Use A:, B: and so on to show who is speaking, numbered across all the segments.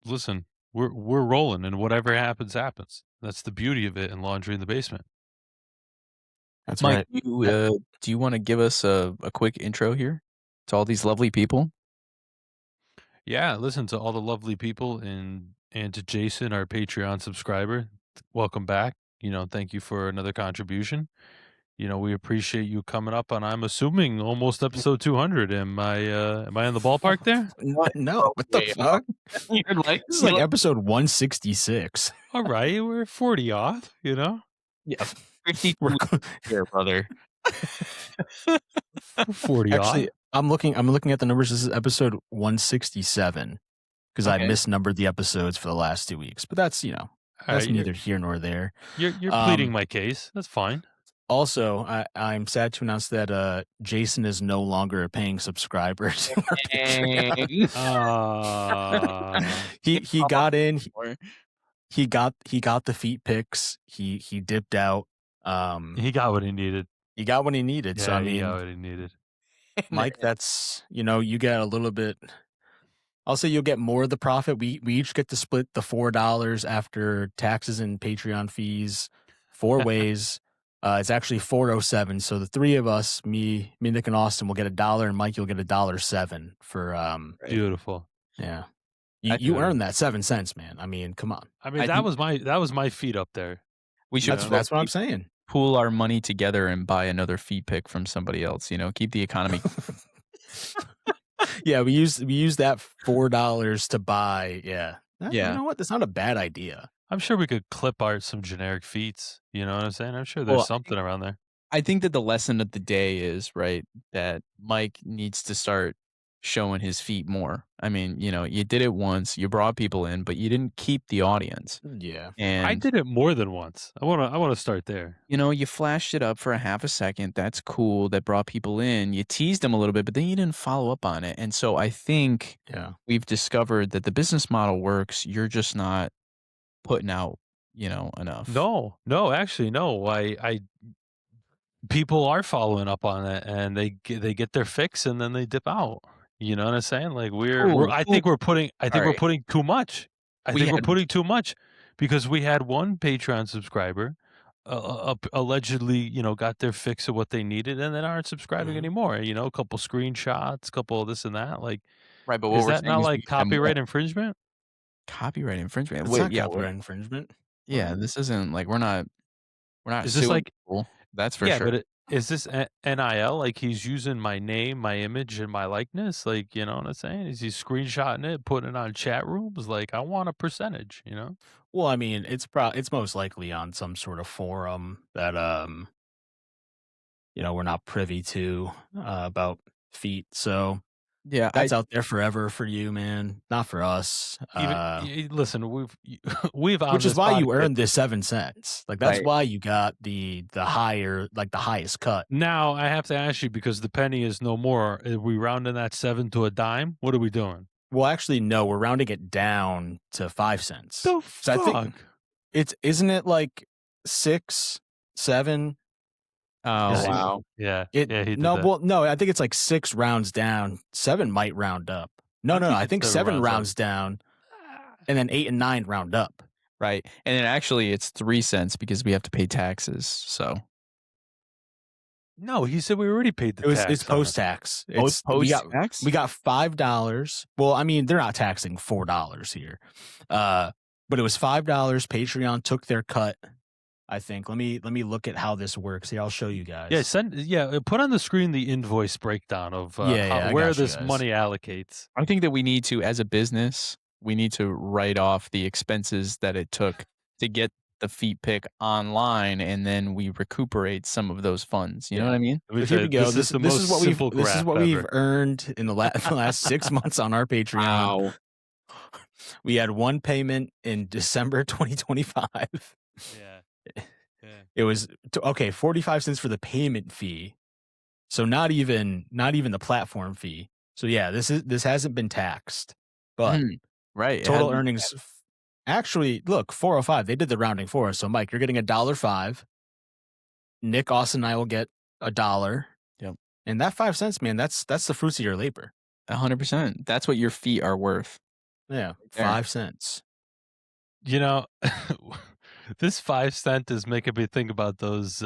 A: listen, we're rolling, and whatever happens, happens. That's the beauty of it in Laundry in the Basement.
B: That's
C: Mike,
B: right.
C: do you wanna give us a quick intro here to all these lovely people?
A: Yeah, listen to all the lovely people and to Jason, our Patreon subscriber. Welcome back. Thank you for another contribution. We appreciate you coming up on, I'm assuming, almost episode 200. Am I in the ballpark there?
B: No, what the
C: Way
B: fuck?
C: You're like
B: This is
C: you're
B: like
C: like
B: episode 166.
A: All right, we're 40 off.
C: yeah, 52
B: We're
C: weeks here, brother.
A: We're 40 off.
B: actually I'm looking at the numbers. This is episode 167 because I
C: Okay.
B: misnumbered the episodes for the last 2 weeks. But that's,
A: All
B: that's
A: right,
B: neither here nor there.
A: you're pleading
B: Um
A: my case. That's fine.
B: Also, I'm sad to announce that Jason is no longer a paying subscriber to our Patreon.
C: Dang.
B: He got in,
C: Or
B: he got the feet pics. He dipped out.
A: He got what he needed.
B: He got what he needed. So I
A: Yeah, he got
B: mean,
A: what he needed.
B: Mike, that's you get a little bit. I'll say you'll get more of the profit. We each get to split the $4 after taxes and Patreon fees 4 ways. It's actually 407. So the three of us, me, Nick, and Austin, will get $1, and Mike, you'll get $1.07 for
C: Right.
A: Beautiful.
B: yeah.
C: I
B: You
A: think-
B: earned that 7 cents, man. I mean, come on.
A: I mean,
C: I
A: that
C: think-
A: was my feet up there.
C: we should
B: That's what I'm saying.
C: pool our money together and buy another feed pick from somebody else, keep the economy.
B: Yeah, we use that $4 to buy. Yeah.
C: Yeah.
B: You know what? That's not a bad idea.
A: I'm sure we could clip art some generic feats. You know what I'm saying? I'm sure there's
C: Well,
A: something around there.
C: I think that the lesson of the day is, right, that Mike needs to start showing his feet more. I mean, you did it once, you brought people in, but you didn't keep the audience.
B: Yeah.
C: And
A: I did it more than once. I wanna start there.
C: you flashed it up for a half a second. That's cool. That brought people in. You teased them a little bit, but then you didn't follow up on it. And so I think
B: Yeah.
C: we've discovered that the business model works. You're just not putting out, enough.
A: No, actually, no. I people are following up on it, and they get their fix, and then they dip out. You know what I'm saying? Like I think we're putting we're
C: Alright.
A: putting too much. I
C: We
A: think we're
C: had-
A: putting too much because we had one Patreon subscriber allegedly, got their fix of what they needed, and then aren't subscribing
B: Mhm.
A: anymore. A couple screenshots, couple of this and that. Like,
C: Right, but what
A: is
C: we're
A: that
C: saying
A: not
C: is
A: like
C: we have more
A: copyright infringement?
C: copyright infringement.
B: It's
C: Wait,
B: not
C: yeah,
B: copyright infringement.
C: yeah. This isn't like we're not
A: Is this
C: suing
A: like
C: people. That's for
A: yeah,
C: sure.
A: but is this NIL? Like he's using my name, my image, and my likeness? Like, you know what I'm saying? Is he screenshotting it, putting it on chat rooms? Like, I want a percentage.
B: Well, I mean, it's most likely on some sort of forum that we're not privy to about feet. So
C: Yeah,
B: that's out there forever for you, man. Not for us.
A: Listen, we've on
B: Which is
A: this
B: why you
A: podcast-
B: earned this 7 cents. Like that's
C: Right.
B: why you got the higher, like the highest cut.
A: Now I have to ask you because the penny is no more. Are we rounding that 7 to a dime? What are we doing?
B: Well, actually, no, we're rounding it down to 5 cents.
A: The
B: So I think
A: fuck?
B: isn't it like 6, 7?
C: Oh
B: Is it-
C: wow.
A: Yeah,
B: It
A: yeah, he did
B: no,
A: that.
B: well, no, I think it's like 6 rounds down. 7 might round up. No, I think
A: it's
B: 7
A: rounds up.
B: rounds down, and then 8 and 9 round up.
C: Right. And then actually it's 3 cents because we have to pay taxes. So
A: No, he said we already paid the
B: It's
A: tax.
B: post tax.
C: post tax?
B: We got $5. Well, I mean, they're not taxing $4 here, but it was $5. Patreon took their cut. I think. Let me look at how this works. Here, I'll show you guys.
A: Put on the screen the invoice breakdown of
B: I
A: where
B: got you
A: this
B: guys.
A: money allocates.
C: I think that we need to, as a business, we need to write off the expenses that it took to get the feet pick online, and then we recuperate some of those funds. You know what I mean?
A: Let me
B: So
A: tell
B: here
A: you,
B: we go.
A: This is the
B: This
A: most
B: is what
A: simple
B: we've
A: graph ever.
B: earned in the last 6 months on our Patreon. We had one payment in December 2025.
A: Yeah.
B: It was 45 cents for the payment fee. So not even the platform fee. So yeah, this hasn't been taxed. But
C: Right.
B: total earnings actually, look, 405. They did the rounding for us. So Mike, you're getting $1.05. Nick, Austin, and I will get $1.
C: Yep.
B: And that 5 cents, man, that's the fruits of your labor.
C: 100%. That's what your feet are worth.
B: Yeah,
C: there.
B: 5 cents.
A: You know, this 5 cent is making me think about those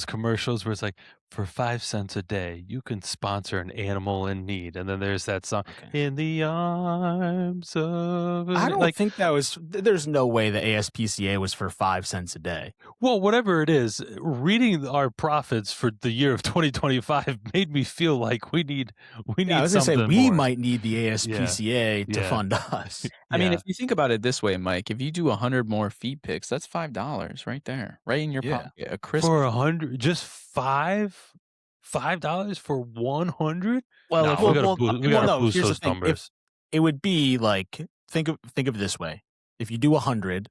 A: commercials where it's like, "For 5 cents a day, you can sponsor an animal in need," and then there's that song,
B: Okay.
A: "In the arms of
B: I
A: an"
B: don't
A: like,
B: think that was there's no way the ASPCA was for 5 cents a day.
A: well, whatever it is, reading our profits for the year of 2025 made me feel like we need
B: Yeah, I was gonna say
A: something
B: we
A: more.
B: might need the ASPCA to
A: Yeah.
B: fund us.
C: I mean,
A: Yeah.
C: if you think about it this way, Mike, if you do 100 more feet picks, that's $5 right there, right in your
B: Yeah.
C: pocket. A crisp.
A: For 100, just $5 for 100?
C: Well,
A: No,
C: if
A: we
C: you-
A: gotta we gotta
B: no,
A: boost
B: here's the
A: those
B: thing.
A: numbers.
B: It would be like think of it this way. If you do 100,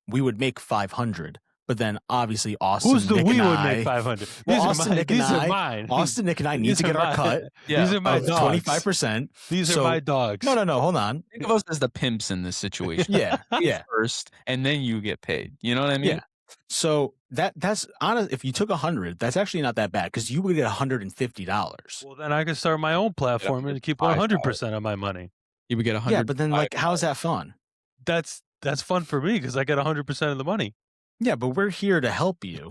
B: we would make 500. But then obviously Austin,
A: Who's the
B: Nick,
A: we
B: and
A: would
B: I,
A: make 500?
B: Well,
A: These
B: Austin,
A: are mine.
B: Nick, and
A: These are
B: I-
A: mine.
B: Austin, Nick, and I need
A: These
B: to
A: are
B: get our
A: my-
B: cut
C: Yeah.
A: These are my
B: of
A: dogs.
B: 25%.
A: These are
B: So-
A: my dogs.
B: No, hold on.
C: think of us as the pimps in this situation.
B: Yeah, yeah.
C: First, and then you get paid. You know what I mean?
B: Yeah. So that's honest. If you took 100, that's actually not that bad because you would get $150.
A: Well, then I can start my own platform and keep
C: $5.
A: 100% of my money.
C: You would get 100.
B: Yeah, but then like, how's that fun?
A: That's fun for me because I get 100% of the money.
B: Yeah, but we're here to help you.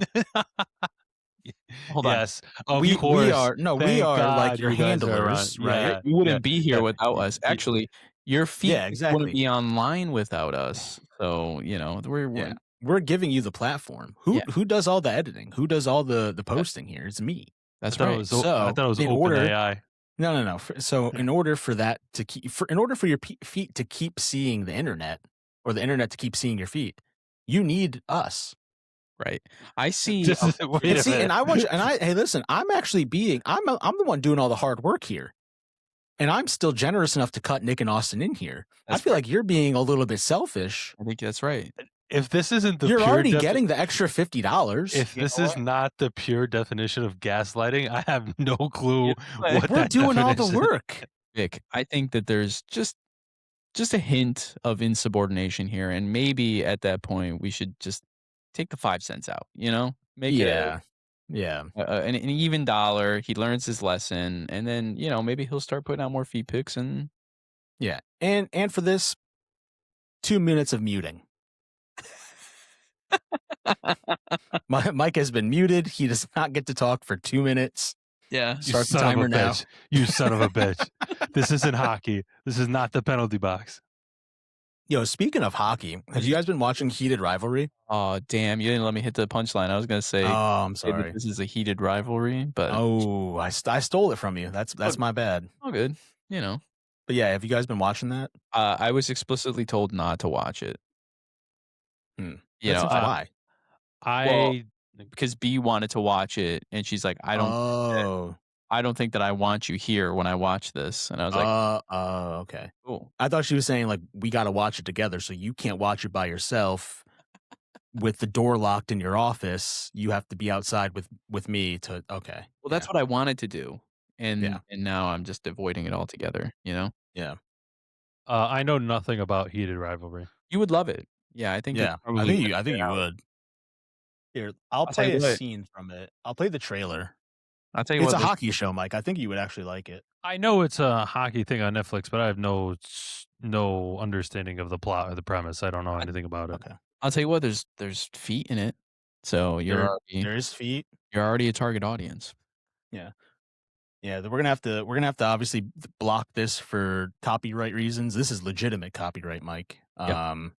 C: Hold on.
A: Yes, of
B: we
A: course.
B: are
A: Thank
B: like
A: God
B: your
A: you guys are
B: handlers,
A: around.
B: right?
A: Yeah,
C: You wouldn't
A: yeah,
C: be here
A: yeah.
C: without us. Actually, your feet
B: Yeah, exactly.
C: wouldn't be online without us. So, we're
B: Yeah. We're giving you the platform. Who
C: Yeah.
B: who does all the editing? Who does all the posting here? It's me.
C: that's
A: I thought
C: right.
A: it was,
B: So,
A: I thought it was
B: in
A: open
B: order-
A: AI.
B: No. So in order for that to keep, in order for your feet to keep seeing the internet, or the internet to keep seeing your feet, you need us.
C: Right. I see.
A: Just, wait
B: And
A: a
B: see,
A: minute.
B: and I want you, and hey, listen, I'm actually I'm the one doing all the hard work here, and I'm still generous enough to cut Nick and Austin in here.
C: That's
B: I feel like you're being a little bit selfish.
C: I think that's right.
A: If this isn't the
B: You're
A: pure
B: already getting the extra $50.
A: if this is not the pure definition of gaslighting, I have no clue what
B: We're
A: that
B: doing all the
A: definition-
B: work.
C: Vic, I think that there's just a hint of insubordination here, and maybe at that point we should just take the 5 cents out. Make
B: Yeah.
C: an even dollar. He learns his lesson, and then maybe he'll start putting out more feed picks. And
B: Yeah. And for this, 2 minutes of muting. Mike has been muted. He does not get to talk for 2 minutes.
C: yeah,
A: You
B: Start the
A: son of a
B: timer now.
A: bitch. You son of a bitch. This isn't hockey. This is not the penalty box.
B: Yo, speaking of hockey, have you guys been watching Heated Rivalry?
C: oh damn, you didn't let me hit the punchline. I was gonna say
B: Oh, I'm
C: say that
B: sorry.
C: this is a heated rivalry, but
B: Oh, I stole it from you. That's my bad.
C: all good.
B: But yeah, have you guys been watching that?
C: I was explicitly told not to watch it.
B: That's
C: I-
B: why?
C: because B wanted to watch it, and she's like, I don't think that I want you here when I watch this. And I was like,
B: Okay.
C: cool.
B: I thought she was saying like we got to watch it together, so you can't watch it by yourself with the door locked in your office. You have to be outside with me to. Okay.
C: Well, that's what I wanted to do, and
B: Yeah.
C: and now I'm just avoiding it altogether.
A: I know nothing about heated rivalry.
C: You would love it. Yeah, I think.
B: Yeah, I think you would. Here, I'll
C: tell
B: play
C: you
B: a
C: what.
B: scene from it. I'll play the trailer.
C: I'll tell you
B: It's
C: what.
B: a hockey show, Mike. I think you would actually like it.
A: I know it's a hockey thing on Netflix, but I have no understanding of the plot or the premise. I don't know anything about it.
B: Okay.
C: I'll tell you what. There's feet in it, so
B: There is feet.
C: you're already a target audience.
B: Yeah, we're gonna have to obviously block this for copyright reasons. This is legitimate copyright, Mike.
C: Yep.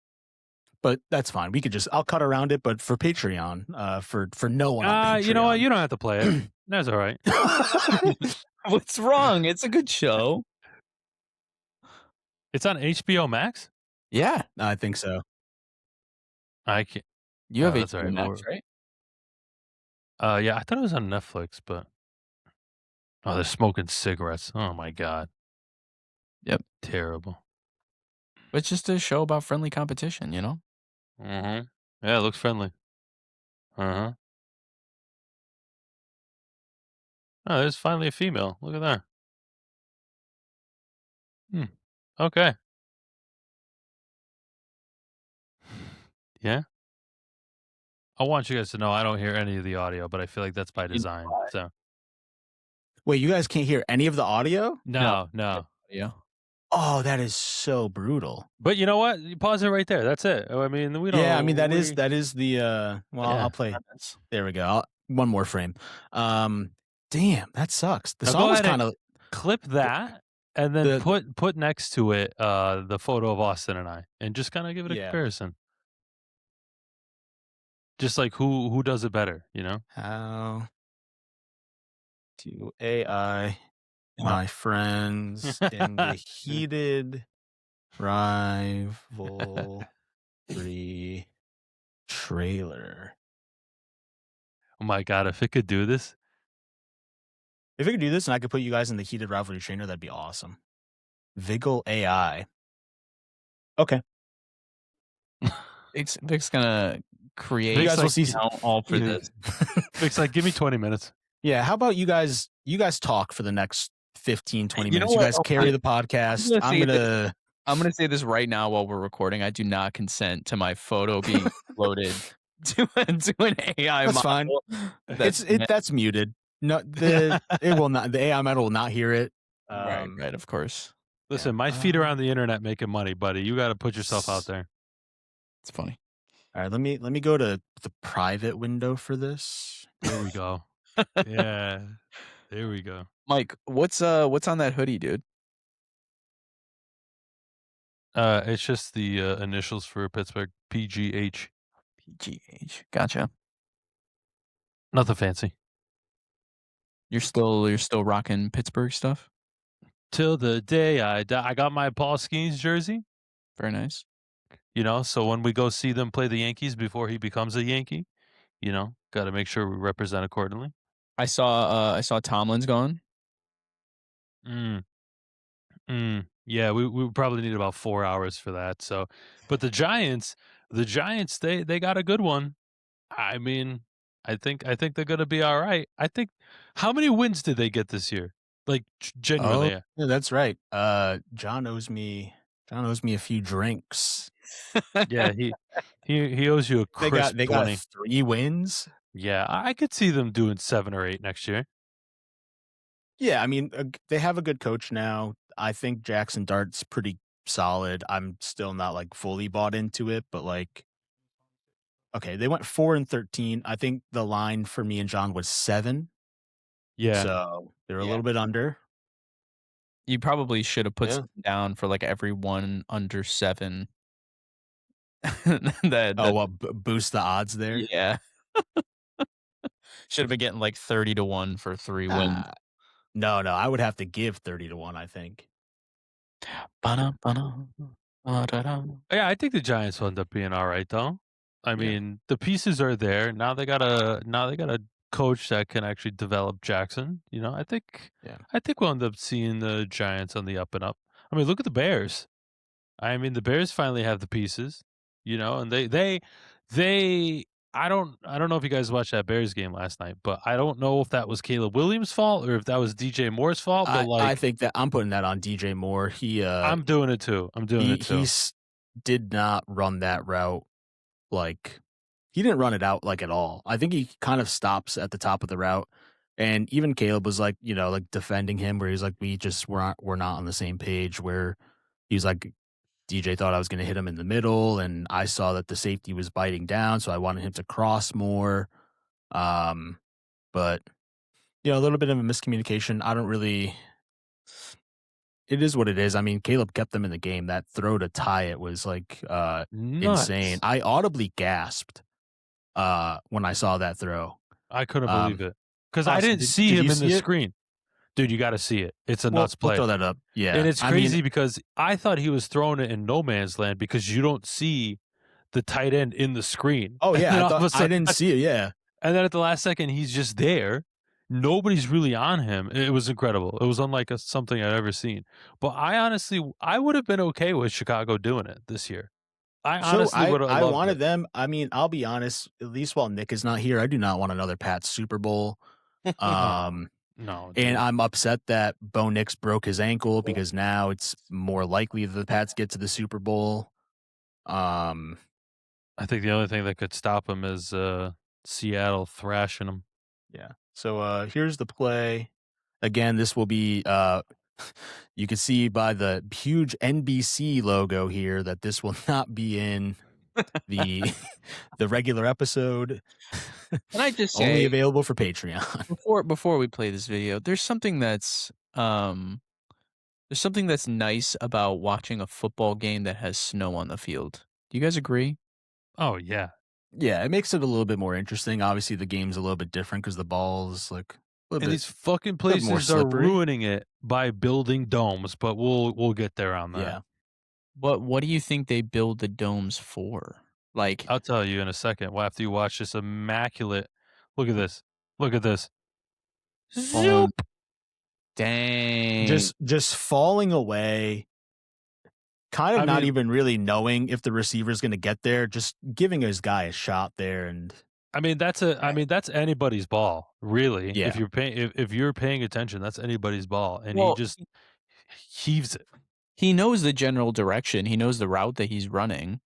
B: But that's fine. I'll cut around it. But for Patreon, for no one. On
A: You know what?
B: Patreon-
A: You don't have to play it. That's all right.
C: What's wrong? It's a good show.
A: It's on HBO Max.
C: Yeah,
B: I think so.
A: I can't.
C: you have
A: Oh, that's
C: HBO
A: all right.
C: Max,
A: We're-
C: right?
A: Yeah, I thought it was on Netflix, but they're smoking cigarettes. Oh my god.
C: Yep.
A: Terrible.
C: But it's just a show about friendly competition.
A: Mm-hmm. Yeah, it looks friendly. Uh-huh. Oh, there's finally a female. Look at that. Okay. Yeah. I want you guys to know I don't hear any of the audio, but I feel like that's by design. So
B: Wait, you guys can't hear any of the audio?
A: no.
C: Yeah.
B: Oh, that is so brutal.
A: But you know what? You pause it right there. That's it. I mean, we don't.
B: Yeah, I mean that is
A: we,
B: the well,
A: Yeah.
B: I'll play. There we go. One more frame. Damn, that sucks. The
A: Now
B: song
A: go
B: was
A: ahead and
B: kind of
A: clip that, and then
B: the
A: put next to it the photo of Austin and I, and just kind of give it a
B: yeah.
A: comparison. Just like who does it better, you know?
B: How to AI my friends in the heated rivalry trailer.
A: Oh my god, if it could do this,
B: If I could do this and I could put you guys in the heated rivalry trainer, that'd be awesome. Vigil AI. Okay.
C: Vic's gonna create
B: You guys will
A: like,
B: see.
C: all for
A: yeah.
C: this.
A: Vic's like, give me 20 minutes.
B: Yeah, how about you guys talk for the next 15, 20
C: You know
B: minutes. You
C: what?
B: guys carry the podcast.
C: I'm gonna say this right now while we're recording. I do not consent to my photo being uploaded to an AI
B: That's fine.
C: model.
B: That's muted. No, it will not. The AI model will not hear it.
C: Right, of course.
A: Listen, my feet are on the internet making money, buddy. You got to put yourself out there.
C: It's funny.
B: All right, let me go to the private window for this.
A: There we go. Yeah, there we go.
C: Mike, what's on that hoodie, dude?
A: It's just the initials for Pittsburgh, PGH.
C: PGH. Gotcha.
A: Nothing fancy.
C: You're still rocking Pittsburgh stuff?
A: Till the day I die. I got my Paul Skeens jersey.
C: Very nice.
A: You know, so when we go see them play the Yankees before he becomes a Yankee, you know, got to make sure we represent accordingly.
C: I saw Tomlin's gone.
A: Yeah, we probably need about 4 hours for that. So, but the Giants, they got a good one. I mean, I think they're gonna be all right. I think how many wins did they get this year? Like genuinely.
B: Oh, yeah, that's right. John owes me a few drinks.
A: Yeah, he owes you a crisp
B: They
A: 20.
B: got 3 wins.
A: Yeah, I could see them doing 7 or 8 next year.
B: Yeah, I mean, they have a good coach now. I think Jackson Dart's pretty solid. I'm still not like fully bought into it, but like, okay, they went 4-13. I think the line for me and John was 7.
A: Yeah.
B: So they're a little bit under.
C: You probably should have put
B: Yeah.
C: something down for like everyone under 7.
B: Boost the odds there?
C: Yeah. Should have been getting like 30-1 for 3 wins.
B: No, I would have to give 30-1, I think.
A: Yeah, I think the Giants will end up being all right though. I mean, the pieces are there. Now they got a coach that can actually develop Jackson. You know, I think we'll end up seeing the Giants on the up and up. I mean, look at the Bears. I mean, the Bears finally have the pieces, you know, and they I don't know if you guys watched that Bears game last night, but I don't know if that was Caleb Williams' fault or if that was DJ Moore's fault. But
B: I think that I'm putting that on DJ Moore.
A: I'm doing it too.
B: He did not run that route. Like, he didn't run it out like at all. I think he kind of stops at the top of the route. And even Caleb was like, you know, like defending him where he's like, we're not on the same page, where he's like, DJ thought I was going to hit him in the middle, and I saw that the safety was biting down, so I wanted him to cross more. But, you know, a little bit of a miscommunication. I don't really. It is what it is. I mean, Caleb kept them in the game. That throw to tie it was like insane. I audibly gasped when I saw that throw.
A: I couldn't believe it because I
B: Austin,
A: didn't see him in the
B: it?
A: screen. Dude, you got to see it. It's a nuts play.
B: We'll throw that up. Yeah.
A: And it's crazy because I thought he was throwing it in no man's land because you don't see the tight end in the screen.
B: Oh, yeah. I didn't see it. Yeah.
A: And then at the last second, he's just there. Nobody's really on him. It was incredible. It was unlike something I've ever seen. But I would have been okay with Chicago doing it this year. I
B: wanted them. I mean, I'll be honest, at least while Nick is not here, I do not want another Pats Super Bowl.
A: No,
B: and I'm upset that Bo Nix broke his ankle because now it's more likely that the Pats get to the Super Bowl.
A: I think the only thing that could stop him is Seattle thrashing him.
B: Yeah. So here's the play. Again, this will be You can see by the huge NBC logo here that this will not be in the the regular episode.
C: Can I just
B: Only
C: say
B: available for Patreon.
C: before we play this video, there's something that's nice about watching a football game that has snow on the field. Do you guys agree?
A: Oh yeah.
B: Yeah, it makes it a little bit more interesting. Obviously, the game's a little bit different because the ball's like a
A: And
B: little
A: these fucking
B: bit more
A: places are
B: slippery.
A: ruining it by building domes, but we'll get there on that.
B: Yeah.
C: What do you think they build the domes for? Like,
A: I'll tell you in a second. Well, after you watch this immaculate, look at this. Look at this.
C: oh,
A: Zoop.
C: dang.
B: Just falling away, kind of
A: I
B: not
A: mean,
B: even really knowing if the receiver's gonna get there, just giving his guy a shot there and
A: I mean that's anybody's ball, really. If
B: yeah.
A: you're paying if you're paying attention, that's anybody's ball, and he
C: Well,
A: just heaves it.
C: he knows the general direction. He knows the route that he's running,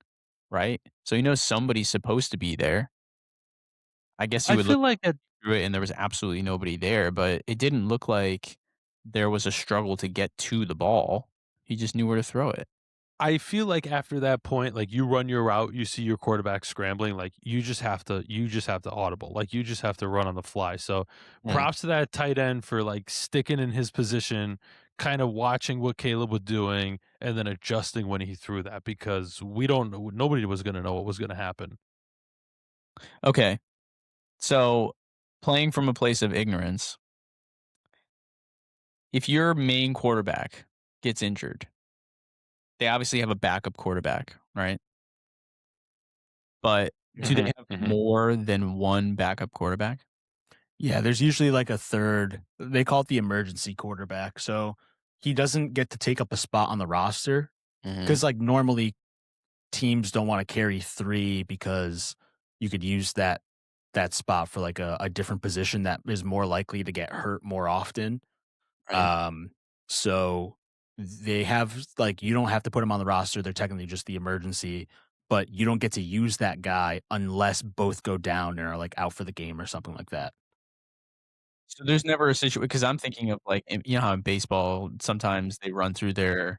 C: right? So he knows somebody's supposed to be there. I guess you
A: I
C: would look
A: feel like that
C: through it and there was absolutely nobody there, but it didn't look like there was a struggle to get to the ball. He just knew where to throw it.
A: I feel like after that point, like you run your route, you see your quarterback scrambling, like you just have to audible. Like you just have to run on the fly. So
C: Mm.
A: props to that tight end for like sticking in his position, kind of watching what Caleb was doing, and then adjusting when he threw that because we don't know nobody was gonna know what was gonna happen.
C: Okay. So playing from a place of ignorance, if your main quarterback gets injured, they obviously have a backup quarterback, right? But do they
A: Mhm,
C: have
A: mhm.
C: more than one backup quarterback?
B: Yeah, there's usually like a third. They call it the emergency quarterback. So he doesn't get to take up a spot on the roster
C: Mhm.
B: because like normally teams don't want to carry 3 because you could use that spot for like a different position that is more likely to get hurt more often.
C: Right.
B: Um, so they have like you don't have to put him on the roster. They're technically just the emergency, but you don't get to use that guy unless both go down and are like out for the game or something like that.
C: So there's never a situation because I'm thinking of like you know how in baseball sometimes they run through their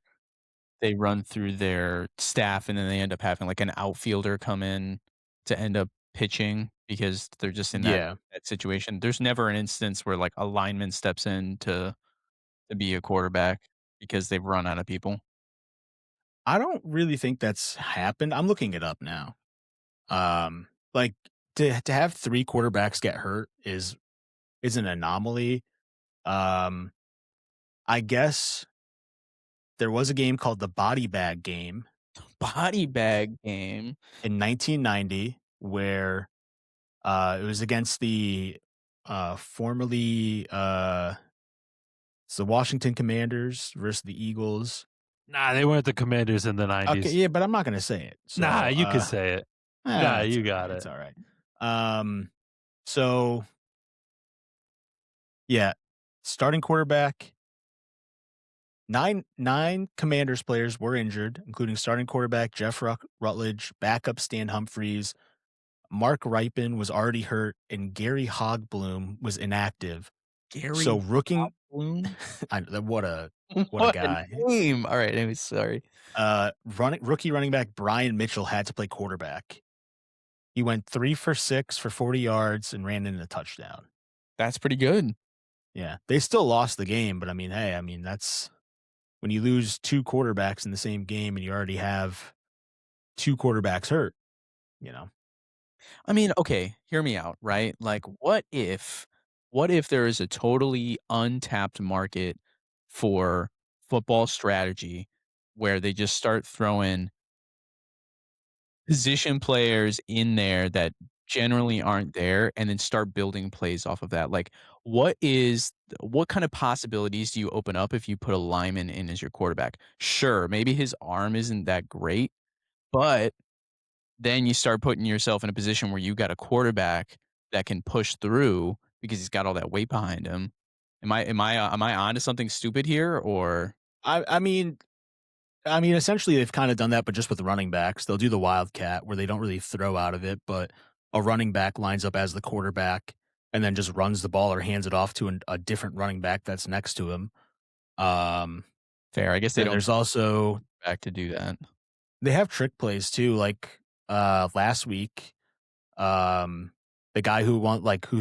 C: staff and then they end up having like an outfielder come in to end up pitching because they're just in
B: Yeah.
C: that situation. There's never an instance where like a lineman steps in to be a quarterback because they've run out of people.
B: I don't really think that's happened. I'm looking it up now. Like to have 3 quarterbacks get hurt is an anomaly. Um, I guess there was a game called the Body Bag game
C: Body bag game.
B: in 1990 where it was against the formerly it's the Washington Commanders versus the Eagles.
A: Nah, they weren't the Commanders in the
B: Okay,
A: '90s.
B: yeah, but I'm not gonna say it. So
A: Nah, you could say it. Nah,
B: it's
A: you
B: all right.
A: got
B: It's
A: it.
B: all right. Um, so yeah, starting quarterback. Nine Commanders players were injured, including starting quarterback Jeff Rutledge, backup Stan Humphries. Mark Ripon was already hurt, and Gary Hogbloom was inactive.
C: Gary
B: So rookie,
C: Bloom.
B: what a
C: What a
B: guy.
C: name. All right, anyway, sorry.
B: Rookie running back Brian Mitchell had to play quarterback. He went 3 for 6 for 40 yards and ran in a touchdown.
C: That's pretty good.
B: Yeah, they still lost the game, but I mean, hey, I mean that's when you lose 2 quarterbacks in the same game and you already have 2 quarterbacks hurt, you know?
C: I mean, okay, hear me out, right? Like, what if there is a totally untapped market for football strategy where they just start throwing position players in there that generally aren't there and then start building plays off of that? Like, what kind of possibilities do you open up if you put a lineman in as your quarterback? Sure, maybe his arm isn't that great, but then you start putting yourself in a position where you got a quarterback that can push through because he's got all that weight behind him. Am I onto something stupid here or
B: I I mean essentially they've kinda done that, but just with running backs. They'll do the wildcat where they don't really throw out of it, but a running back lines up as the quarterback and then just runs the ball or hands it off to a different running back that's next to him. Um,
C: Fair. I guess they
B: then
C: don't
B: there's also
C: back to do that.
B: they have trick plays too. Like last week, um, the guy who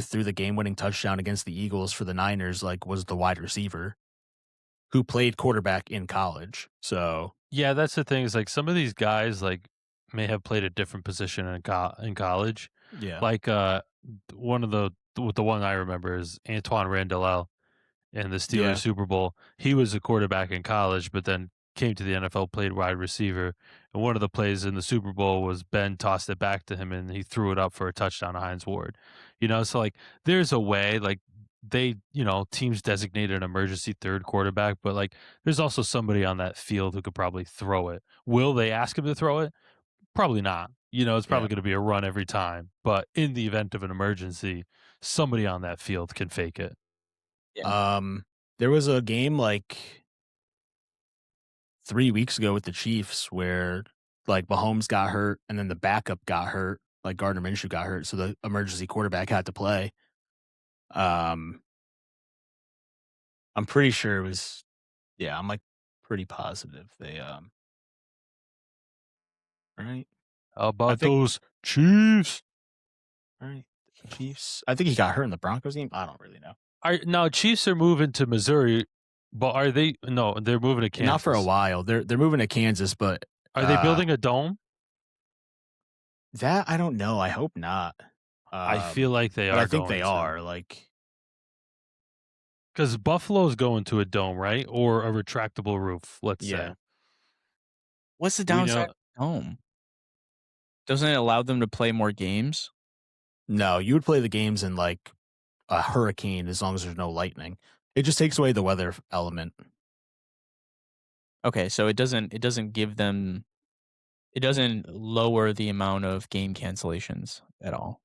B: threw the game winning touchdown against the Eagles for the Niners like was the wide receiver who played quarterback in college. So
A: Yeah, that's the thing is like some of these guys like may have played a different position in college.
B: yeah,
A: Like one of the one I remember is Antoine Randall in the Steelers
B: yeah,
A: Super Bowl. He was a quarterback in college, but then came to the NFL, played wide receiver. And one of the plays in the Super Bowl was Ben tossed it back to him and he threw it up for a touchdown to Heinz Ward. So like there's a way, like teams designated an emergency third quarterback, but like there's also somebody on that field who could probably throw it. Will they ask him to throw it? Probably not. It's
B: yeah.
A: probably going to be a run every time. But in the event of an emergency, somebody on that field can fake it.
C: Yeah.
B: There was a game like 3 weeks ago with the Chiefs where like Mahomes got hurt and then the backup got hurt, like Gardner Minshew got hurt, so the emergency quarterback had to play. Um, I'm pretty sure it was, yeah, I'm like pretty positive they right.
A: How
B: I
A: about
B: think
A: those Chiefs?
B: right Chiefs. I think he got hurt in the Broncos game. I don't really know.
A: Now Chiefs are moving to Missouri, but are they? No, they're moving to
B: Not for a
A: Kansas.
B: while. They're moving to Kansas, but
A: Are they building a dome?
B: that I don't know. I hope not.
A: I feel like they
B: But I
A: are
B: think
A: going
B: they
A: to,
B: are. Like,
A: because Buffalo's going to a dome, right, or a retractable roof. Let's say
B: yeah.
C: What's the
A: we
C: downside
A: know.
C: of home? Doesn't it allow them to play more games?
B: No, you would play the games in like a hurricane as long as there's no lightning. It just takes away the weather element.
C: Okay, so it doesn't give them it doesn't lower the amount of game cancellations at all.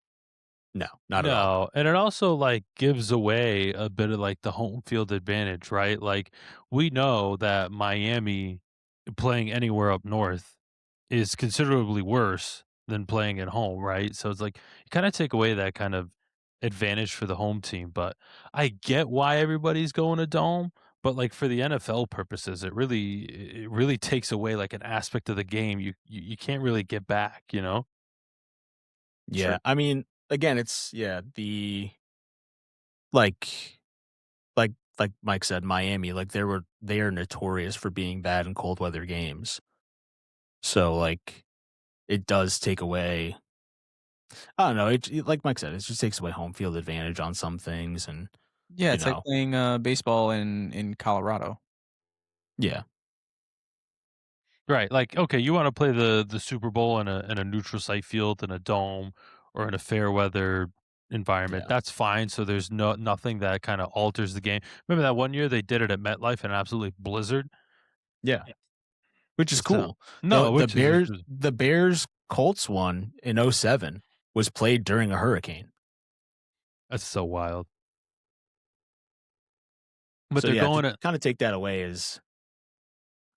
B: No, not at all.
A: No, and it also like gives away a bit of like the home field advantage, right? Like we know that Miami playing anywhere up north is considerably worse than playing at home, right? So it's like you kind of take away that kind of advantage for the home team. But I get why everybody's going to dome, but like for the NFL purposes, it really takes away like an aspect of the game you can't really get back.
B: Yeah, I mean, again, it's yeah like like Mike said, Miami, like they are notorious for being bad in cold weather games. So like it does take away. I don't know. Like Mike said, it just takes away home field advantage on some things, and
C: Yeah,
B: you
C: it's like
B: know,
C: playing, baseball in Colorado.
B: yeah,
A: Right, like, okay, you wanna play the Super Bowl in a neutral site field, in a dome, or in a fair weather environment,
B: yeah,
A: that's fine, so there's nothing that kinda alters the game. Remember that one year they did it at MetLife in an absolute blizzard?
B: yeah, which is
A: So
B: cool.
A: no, which is
B: The Bears Colts one in '07 was played during a hurricane.
A: that's so wild. But
B: So
A: they're
B: yeah, to
A: going to
B: kind of take that away is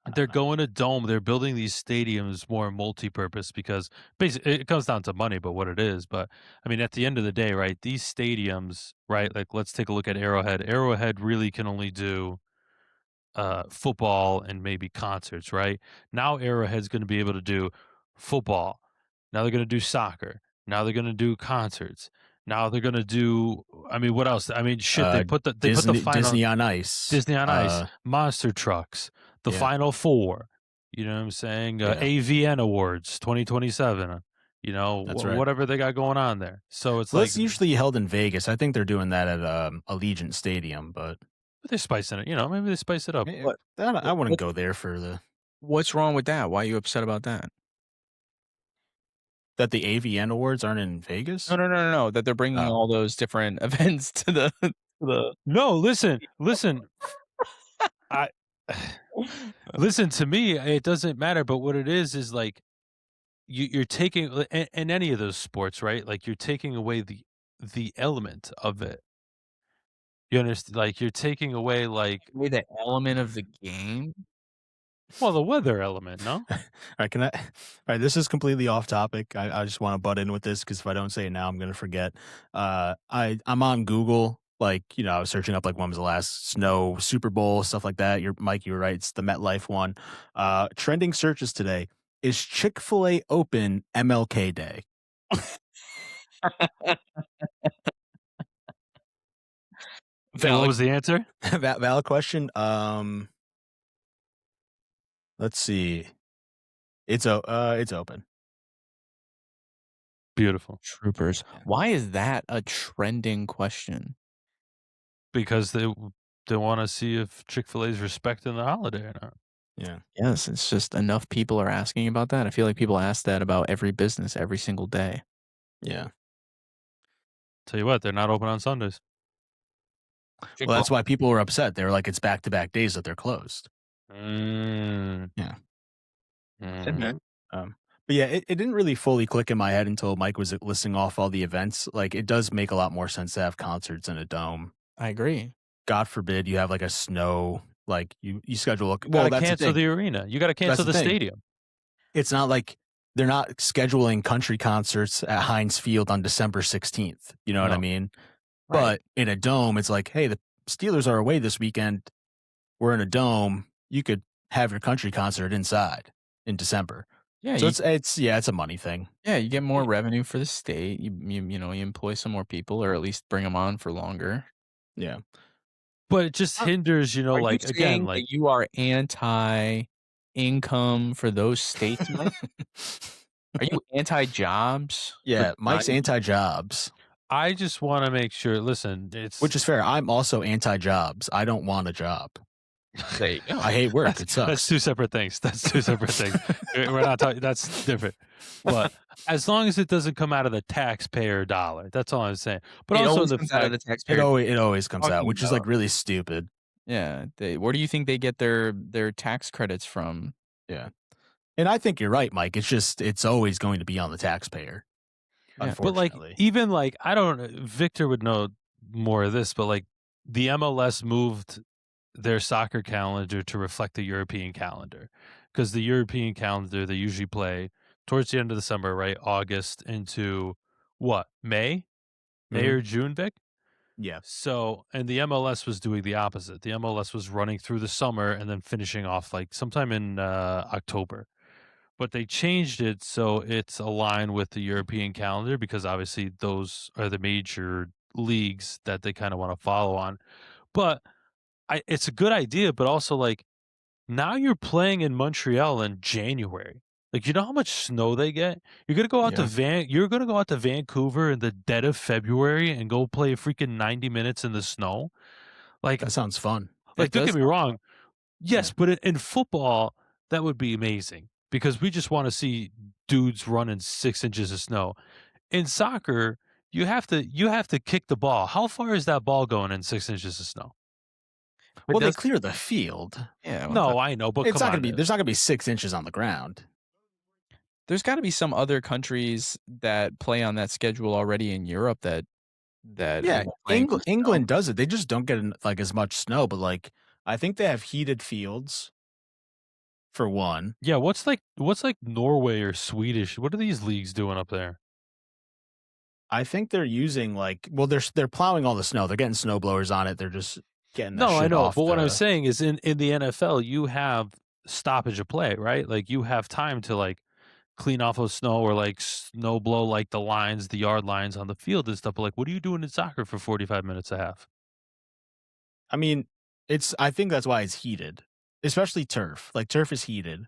B: I
A: they're
B: don't know.
A: going to dome, they're building these stadiums more multi-purpose because basically it comes down to money, but what it is, but, I mean, at the end of the day, right, these stadiums, right, like, let's take a look at Arrowhead. Arrowhead really can only do football and maybe concerts, right? Now Arrowhead's going to be able to do football. Now they're going to do soccer. Now they're going to do concerts. Now they're going to do. I mean, what else? I mean, shit. They
B: Uh,
A: put the final
B: Disney on Ice.
A: Disney on Ice, monster trucks, the
B: Yeah,
A: Final Four. You know what I'm saying?
B: yeah,
A: AVN Awards 2027.
B: that's right.
A: Whatever they got going on there. So it's
B: Well,
A: like
B: that's usually held in Vegas. I think they're doing that at Allegiant Stadium, but
A: they're spicing it. Maybe they spice it up.
C: What
B: I wouldn't
C: what
B: go there for the
C: what's wrong with that? Why are you upset about that?
B: that the AVN awards aren't in
C: No,
B: Vegas.
C: no, no, no, no, that they're bringing
B: Oh,
C: all those different events to the
A: No, listen. I listen to me. It doesn't matter. But what it is like you're taking in any of those sports, right? Like you're taking away the element of it. You understand? Like you're taking away like
C: Maybe the element of the game?
A: well the weather element. No,
B: all right. Can I? All right, this is completely off topic. I just want to butt in with this because if I don't say it now, I'm gonna forget. I'm on Google Like, I was searching up like when was the last snow Super Bowl, stuff like that. Mike, you were right. It's the MetLife one. Trending searches today. Is Chick-fil-A open MLK Day?
A: And what
C: Valid.
A: was the answer?
B: That valid question. Let's see. It's open.
A: Beautiful.
C: Troopers.
B: Yeah.
C: Why is that a trending question?
A: Because they wanna see if Chick-fil-A is respecting the holiday or not.
B: Yeah.
C: Yes, it's just enough people are asking about that. I feel like people ask that about every business every single day.
B: Yeah.
A: Tell you what, they're not open on Sundays.
B: Well,
C: Chick-fil-A.
B: that's why people were upset. They were like, it's back-to-back days that they're closed.
A: Mm,
B: Yeah.
A: mhm.
B: Um, but yeah, it didn't really fully click in my head until Mike was listing off all the events. Like, it does make a lot more sense to have concerts in a dome.
C: I agree.
B: God forbid you have like a snow, like you schedule.
A: You
B: Well,
A: gotta
B: that's the
A: cancel
B: thing.
A: the arena. You gotta
B: That's
A: cancel
B: the
A: the
B: thing.
A: stadium.
B: It's not like they're not scheduling country concerts at Heinz Field on December 16th. You know what I
A: No.
B: mean?
C: Right.
B: But in a dome, it's like, hey, the Steelers are away this weekend. We're in a dome. You could have your country concert inside in December.
C: Yeah,
B: So
C: you
B: it's a money thing.
C: yeah, you get more
A: Y
C: revenue for the state. You employ some more people or at least bring them on for longer.
B: Yeah.
A: But it just
B: Uh,
A: hinders,
C: Are you
A: like, again,
C: saying
A: like
C: that you are anti-income for those states, Mike? Are you anti-jobs for
B: yeah, Mike's
C: driving?
B: anti-jobs,
A: I just wanna make sure listen,
B: which is fair. I'm also anti-jobs. I don't want a job.
C: There you go.
B: I hate work.
A: that's
B: It
A: that's
B: sucks.
A: 2 separate things. That's 2 separate things. We're not talking that's different. But as long as it doesn't come out of the taxpayer dollar, that's all I'm saying. But
C: It
A: also
C: always
A: the
C: comes out of
A: fact
C: the taxpayer
B: It always comes out,
C: talking
B: which is like
C: about.
B: really stupid.
C: Yeah, where do you think they get their tax credits from?
B: Yeah. And I think you're right, Mike. It's always going to be on the taxpayer,
C: Yeah.
A: but, like,
B: unfortunately.
A: even, like, I don't Victor would know more of this, but, like, the MLS moved their soccer calendar to reflect the European calendar, because the European calendar, they usually play towards the end of the summer, right? August into what? May? May
B: Mhm.
A: or June, Vic?
B: Yeah.
A: So, and the MLS was doing the opposite. The MLS was running through the summer and then finishing off, like, sometime in, October. But they changed it so it's aligned with the European calendar because obviously those are the major leagues that they kinda wanna follow on. But it's a good idea, but also, like, now you're playing in Montreal in January. Like, you know how much snow they get?
B: Yeah.
A: You're gonna go out to Vancouver in the dead of February and go play freaking 90 minutes in the snow? Like
B: That sounds fun.
C: That
A: don't
C: does
A: get me
C: sound
A: wrong.
C: fun.
A: Yes,
B: Yeah.
A: but in football, that would be amazing because we just wanna see dudes running 6 inches of snow. In soccer, you have to kick the ball. How far is that ball going in 6 inches of snow?
C: But
B: Well, they
C: does
B: clear the field.
C: yeah, well,
A: No, I know, but
B: It's
A: come
B: not gonna
A: on.
B: be there's not gonna be 6 inches on the ground.
C: there's gotta be some other countries that play on that schedule already in Europe that
B: Yeah,
C: playing in the snow.
B: England does it. They just don't get like as much snow, but like I think they have heated fields for one.
A: Yeah, what's like Norway or Swedish? What are these leagues doing up there?
B: I think they're using like well, they're plowing all the snow. They're getting snow blowers on it. They're just getting that
A: No, I
B: shit
A: know,
B: off
A: but what I'm
B: the.
A: saying is in the NFL, you have stoppage of play, right? Like you have time to like clean off of snow or like snow blow like the lines, the yard lines on the field and stuff. But like, what are you doing in soccer for 45 minutes a half?
B: I mean, it's. I think that's why it's heated, especially turf. Like turf is heated.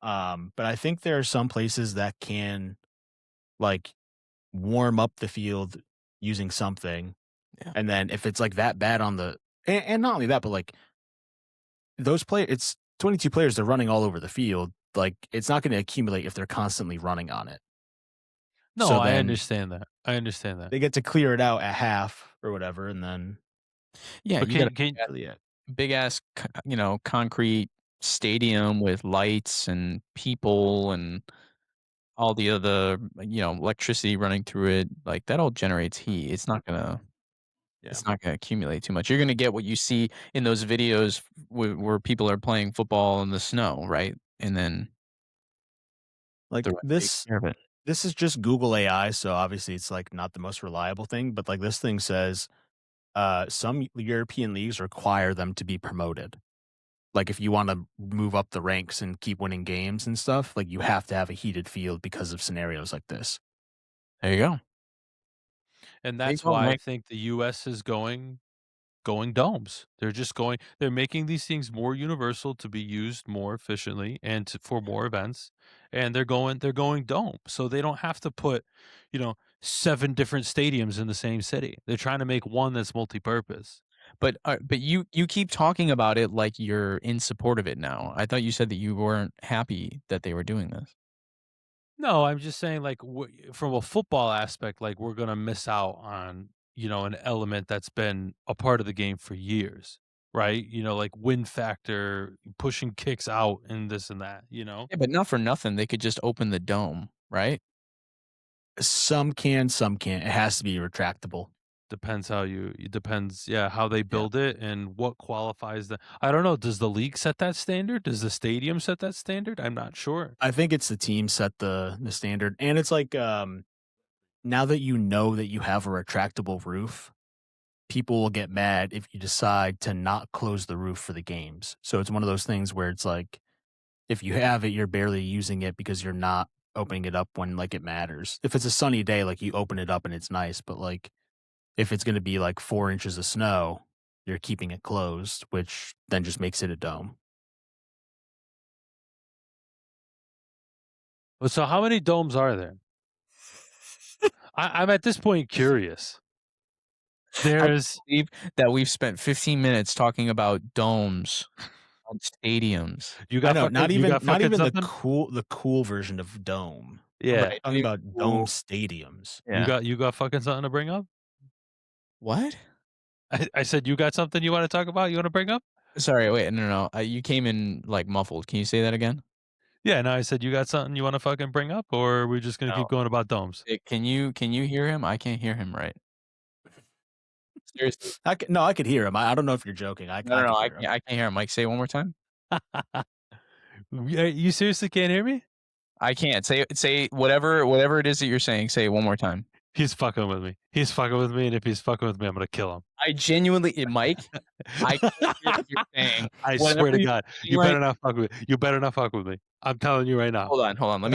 B: But I think there are some places that can like warm up the field using something,
C: Yeah.
B: and then if it's like that bad on the and not only that, but like those play it's 22 players, they're running all over the field. Like it's not going to accumulate if they're constantly running on it.
A: No,
B: So
A: I
B: then
A: understand that. I understand that.
B: they get to clear it out at half or whatever, and then
C: Yeah,
A: But
C: you got
A: can
C: a
B: really it.
C: big ass, concrete stadium with lights and people and all the other, electricity running through it. Like that all generates heat.
B: Yeah.
C: It's not gonna accumulate too much. You're gonna get what you see in those videos where people are playing football in the snow, right? And then
B: Like
C: the rest takes care of it.
B: this is just Google AI, so obviously it's like not the most reliable thing, but like this thing says some European leagues require them to be promoted. Like if you want to move up the ranks and keep winning games and stuff, like you have to have a heated field because of scenarios like this.
C: There you go.
A: And
C: There you
A: that's
C: go,
A: why I
C: Mike.
A: think the US is going domes. They're making these things more universal to be used more efficiently and for more events, and they're going dome. So they don't have to put, 7 different stadiums in the same city. They're trying to make one that's multi-purpose.
C: But you keep talking about it like you're in support of it now. I thought you said that you weren't happy that they were doing this.
A: No, I'm just saying, like, from a football aspect, like, we're gonna miss out on, an element that's been a part of the game for years, right? Like win factor, pushing kicks out, and this and that.
C: Yeah, but not for nothing, they could just open the dome, right?
B: Some can, some can't. It has to be retractable.
A: Depends how it depends, yeah, how they
B: Yeah.
A: build it and what qualifies the. I don't know. Does the league set that standard? Does the stadium set that standard? I'm not sure.
B: I think it's the team set the standard, and it's like now that you know that you have a retractable roof, people will get mad if you decide to not close the roof for the games. So it's one of those things where it's like if you have it, you're barely using it because you're not opening it up when like it matters. If it's a sunny day, like you open it up and it's nice, but like if it's going to be like 4 inches of snow, you're keeping it closed, which then just makes it a dome.
A: So how many domes are there? I'm at this point curious.
C: I
A: There's
C: believe that we've spent 15 minutes talking about domes on stadiums.
A: you
B: I
A: got
B: know,
A: fucking
B: not even
A: something?
B: the cool version of dome.
A: Yeah.
B: Talking about dome stadiums.
C: Yeah.
A: You got fucking something to bring up?
C: What?
A: I said you got something you wanna talk about, you wanna bring up?
C: Sorry, wait, no. You came in, like, muffled. Can you say that again?
A: Yeah, no, I said you got something you wanna fucking bring up, or are we just gonna
C: No.
A: keep going about domes?
C: Can you hear him? I can't hear him right. Seriously.
B: I could hear him. I don't know if you're joking. I
C: No,
B: could
C: I
B: hear him.
C: can't hear him. Mike, say it one more time.
A: Yeah, you seriously can't hear me?
C: I can't. Say whatever it is that you're saying, say it one more time.
A: He's fucking with me. He's fucking with me, and if he's fucking with me, I'm gonna kill him.
C: I genuinely Mike, I can't hear what you're saying.
A: I
C: Whatever
A: swear to
C: you're
A: God,
C: saying
A: you
C: right
A: better not fuck with me. You better not fuck with me. I'm telling you right now.
C: Hold on. Let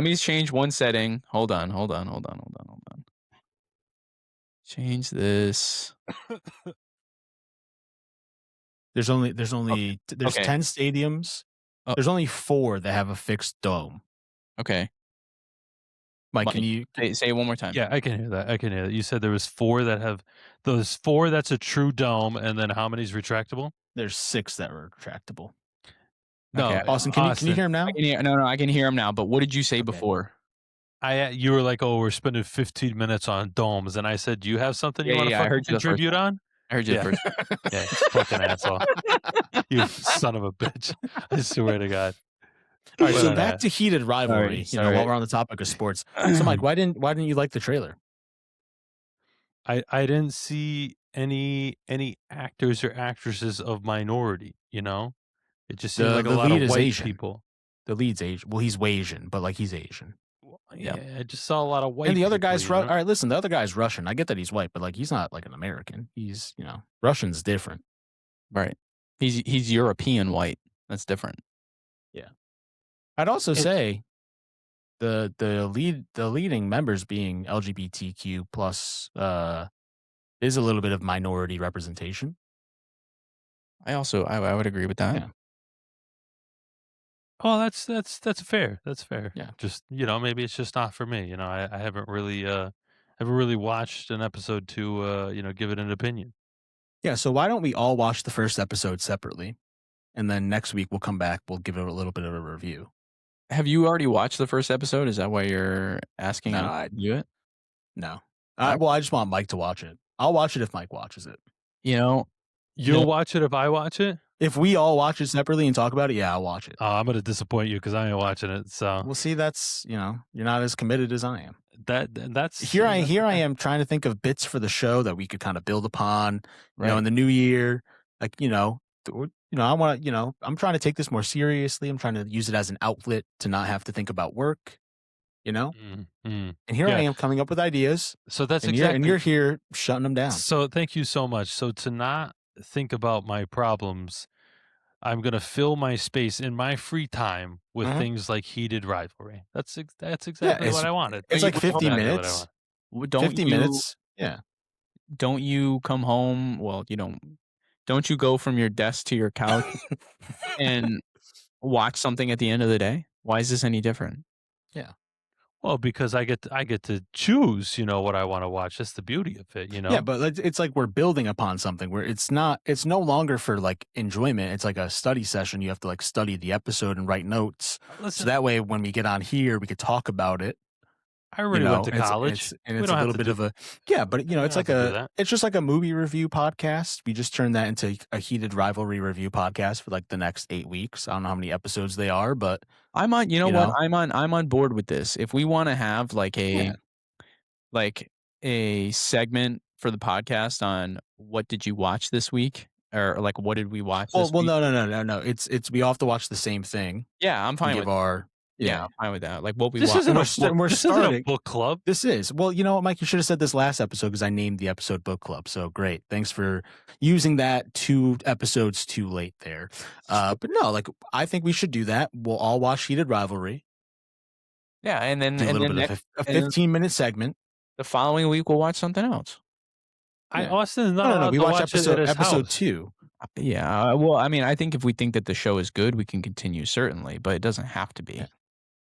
C: me change one setting. Hold on. Change this.
B: There's there's
C: Okay.
B: 10 stadiums.
C: Oh.
B: There's only 4 that have a fixed dome.
C: Okay.
B: Mike,
C: Mike,
B: can you
C: say it one more time.
A: Yeah, I can hear that. I can hear that. You said there was 4 that have those 4 that's a true dome, and then how many's retractable?
B: there's 6 that are retractable.
A: No,
C: Okay,
B: Austin, can you hear him now?
C: I can hear him now, but what did you say
B: Okay.
C: before?
A: You were like, "Oh, we're spending 15 minutes on domes," and I said, "Do you have something you
C: Yeah,
A: wanna
C: yeah, I
A: fucking
C: heard you the first
A: contribute on?"
C: I heard you
A: Yeah.
C: the first
A: Yeah, fucking asshole. You son of a bitch. I swear to God.
B: All right, so
A: But,
B: back to heated rivalry,
C: sorry.
B: while we're on the topic of sports. So Mike, why didn't you like the trailer?
A: I didn't see any actors or actresses of minority, you know? It just seemed like a
B: The
A: lot
B: lead
A: of
B: is
A: white
B: Asian.
A: people.
B: The lead's Asian. Well, he's Asian, but like he's Asian.
A: Yeah, I just saw a lot of white
B: And the other
A: people,
B: guy's
A: you know?
B: all right, listen, the other guy's Russian. I get that he's white, but like he's not like an American. He's, Russian's different.
C: Right. He's European white. That's different.
B: I'd also
A: It's-
B: say the leading members being LGBTQ plus is a little bit of minority representation.
C: I would agree with that.
B: Yeah.
A: Oh, that's fair. That's fair.
B: Yeah.
A: Just, maybe it's just not for me. I haven't really watched an episode to give it an opinion.
B: Yeah, so why don't we all watch the first episode separately? And then next week we'll come back, we'll give it a little bit of a review.
C: Have you already watched the first episode? Is that why you're asking
B: No,
C: us to do it?
B: No. Well, I just want Mike to watch it. I'll watch it if Mike watches it.
C: You'll
A: Watch it if I watch it?
B: If we all watch it separately and talk about it, yeah, I'll watch it.
A: Oh, I'm gonna disappoint you because I ain't watching it. So
B: Well, see, that's, you're not as committed as I am.
A: that's
B: Here I am trying to think of bits for the show that we could kind of build upon,
C: Right.
B: in the new year. Like, I want to, I'm trying to take this more seriously. I'm trying to use it as an outlet to not have to think about work. you know?
A: Mm.
B: And here I
A: Yeah.
B: am coming up with ideas,
A: So that's
B: and
A: exactly.
B: you're here shutting them down.
A: So thank you so much. So to not think about my problems, I'm gonna fill my space in my free time with
B: Mhm.
A: things like heated rivalry. That's
B: Yeah,
A: exactly what I wanted.
C: But
B: it's
C: you
B: like
A: That's
C: hold
B: 50
C: on.
A: exactly what I
B: minutes.
A: want.
C: Don't
B: 50
C: you
B: minutes. Yeah.
C: don't you come home well, don't you go from your desk to your couch and watch something at the end of the day? Why is this any different?
B: Yeah.
A: Well, because I get to choose, what I want to watch. That's the beauty of it,
B: Yeah, but it's like we're building upon something where it's no longer for like enjoyment. It's like a study session. You have to like study the episode and write notes. So
A: Listen,
B: that way when we get on here, we could talk about it.
A: I already went to
B: It's
A: college. We
B: it's a
A: don't have
B: little
A: to
B: bit
A: do.
B: of a yeah, but
A: We don't have to do that.
B: it's just like a movie review podcast. We just turned that into a heated rivalry review podcast for like the next 8 weeks. I don't know how many episodes they are, but
C: I'm on you know
B: you
C: what?
B: know,
C: I'm on board with this. If we wanna have
B: yeah.
C: like a segment for the podcast on what did you watch this week? Or like what did we watch this week?
B: No. It's we all have to watch the same thing
C: Yeah, I'm
B: and
C: fine
B: give
C: with
B: our
C: yeah,
B: yeah.
C: I'm fine with that. Like what we
A: This
C: watch.
A: isn't
B: And
A: a book.
B: we're
A: This isn't a
B: starting.
A: book club.
B: This is well, you know what, Mike? You should have said this last episode because I named the episode book club. So great, thanks for using that 2 episodes too late there. But no, like I think we should do that. We'll all watch Heated Rivalry.
C: Yeah, and then
B: Do a
C: and
B: little
C: then
B: bit
C: next
B: of a
C: and then
B: 15-minute segment.
C: the following week we'll watch something else.
B: Yeah.
A: Austin's not
B: No.
A: allowed
B: We
A: to
B: watch
A: watch it at his
B: episode
A: house.
B: 2.
C: Yeah, well, I mean, I think if we think that the show is good, we can continue certainly, but it doesn't have to be.
B: Yeah.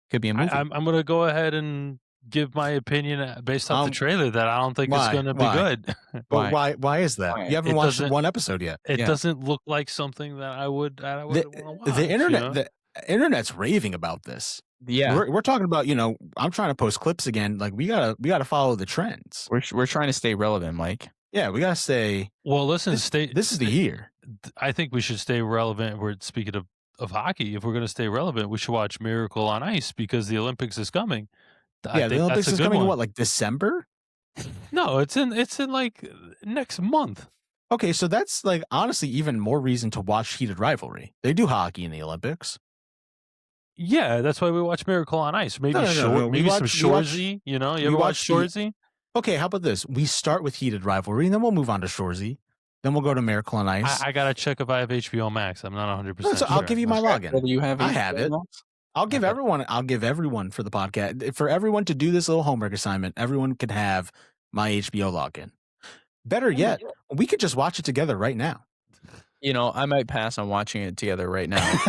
C: Could be a movie.
A: I'm gonna go ahead and give my opinion based off the trailer that I don't think it's
B: Why?
A: gonna be
B: Why?
A: good.
B: But why is that?
C: Why?
B: You haven't
A: It
B: watched
A: doesn't-
B: 1 episode yet.
A: It
C: Yeah.
A: doesn't look like something that I would want to watch.
B: The internet the internet's raving about this.
C: Yeah,
B: We're talking about, I'm trying to post clips again. Like we gotta follow the trends.
C: we're trying to stay relevant, Mike.
B: Yeah, we gotta say
A: Well, listen,
B: this is the year.
A: I think we should stay relevant. We're speaking of hockey. If we're going to stay relevant, we should watch Miracle on Ice because the Olympics is coming. I
B: Yeah, the
A: think
B: Olympics
A: that's a
B: is
A: good
B: coming in
A: one.
B: what, like December?
A: No, it's in like next month.
B: Okay, so that's like honestly even more reason to watch Heated Rivalry. They do hockey in the Olympics.
A: Yeah, that's why we watch Miracle on Ice. Maybe
B: No.
A: maybe some Shorzy. You ever watch Shorzy?
B: Okay, how about this? We start with Heated Rivalry, and then we'll move on to Shorzy. Then we'll go to Miracle on Ice.
A: I gotta check if I have HBO Max. I'm not 100%.
B: No, so I'll give you my login.
C: Whether you have
B: I have it. I'll give
C: Okay.
B: everyone for the podcast. For everyone to do this little homework assignment, everyone could have my HBO login. Better yet, we could just watch it together right now.
C: I might pass on watching it together right now.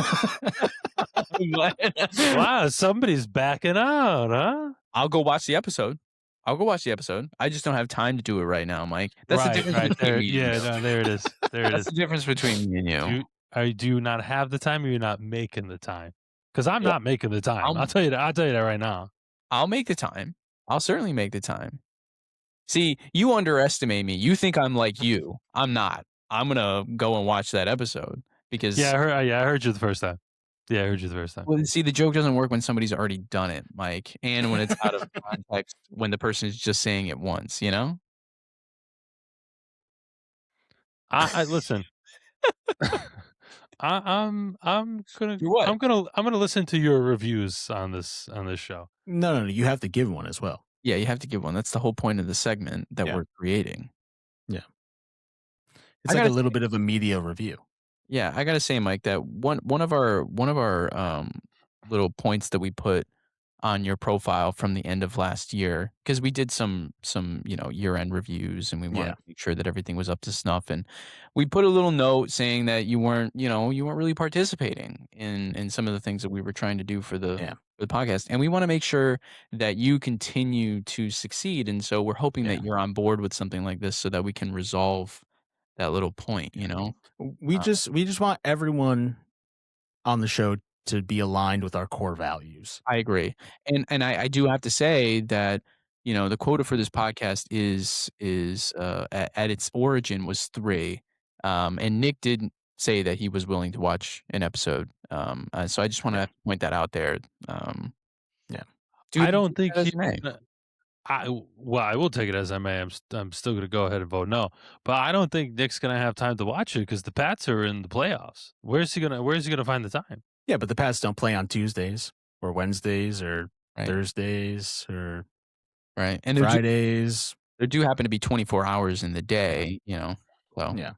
A: Wow, somebody's backing out, huh?
C: I'll go watch the episode. I just don't have time to do it right now, Mike. That's the difference
A: right
C: between
A: there.
C: me and
A: Yeah,
C: you.
A: no, there it is. There it
C: That's
A: is.
C: the difference between me and you.
A: Do you not have the time, or you're not making the time? Because I'm
C: Well,
A: not making the time.
C: I'm-
A: I'll tell you that. I'll tell you that right now.
C: I'll make the time. I'll certainly make the time. See, you underestimate me. You think I'm like you. I'm not. I'm gonna go and watch that episode because
A: Yeah, I heard you the first time. Yeah, I heard you the first time.
C: well, see, the joke doesn't work when somebody's already done it, Mike, and when it's out of context when the person is just saying it once.
A: I listen. I'm gonna
C: You what?
A: I'm gonna listen to your reviews on this show.
B: No. You have to give one as well.
C: Yeah, you have to give one. That's the whole point of the segment that
B: Yeah.
C: we're creating.
B: It's
C: I
B: like a
C: gotta
B: little bit of a media review.
C: Yeah, I gotta say, Mike, that one of our little points that we put on your profile from the end of last year, because we did some year end reviews and we wanted
B: Yeah.
C: to make sure that everything was up to snuff, and we put a little note saying that you weren't really participating in some of the things that we were trying to do for the
B: Yeah.
C: for the podcast, and we want to make sure that you continue to succeed, and so we're hoping
B: Yeah.
C: that you're on board with something like this so that we can resolve that little point.
B: We just want everyone on the show to be aligned with our core values.
C: I agree. And I do have to say that, the quota for this podcast is at its origin was 3. And Nick did say that he was willing to watch an episode. So I just want to point that out there.
B: Yeah.
A: I don't think
C: he.
A: I will take it as I may. I'm still gonna go ahead and vote no, but I don't think Nick's gonna have time to watch it because the Pats are in the playoffs. Where's he gonna find the time?
B: Yeah, but the Pats don't play on Tuesdays or Wednesdays or
C: Right.
B: Thursdays or
C: Right. And
B: Fridays.
C: there do happen to be 24 hours in the day, so
B: Yeah.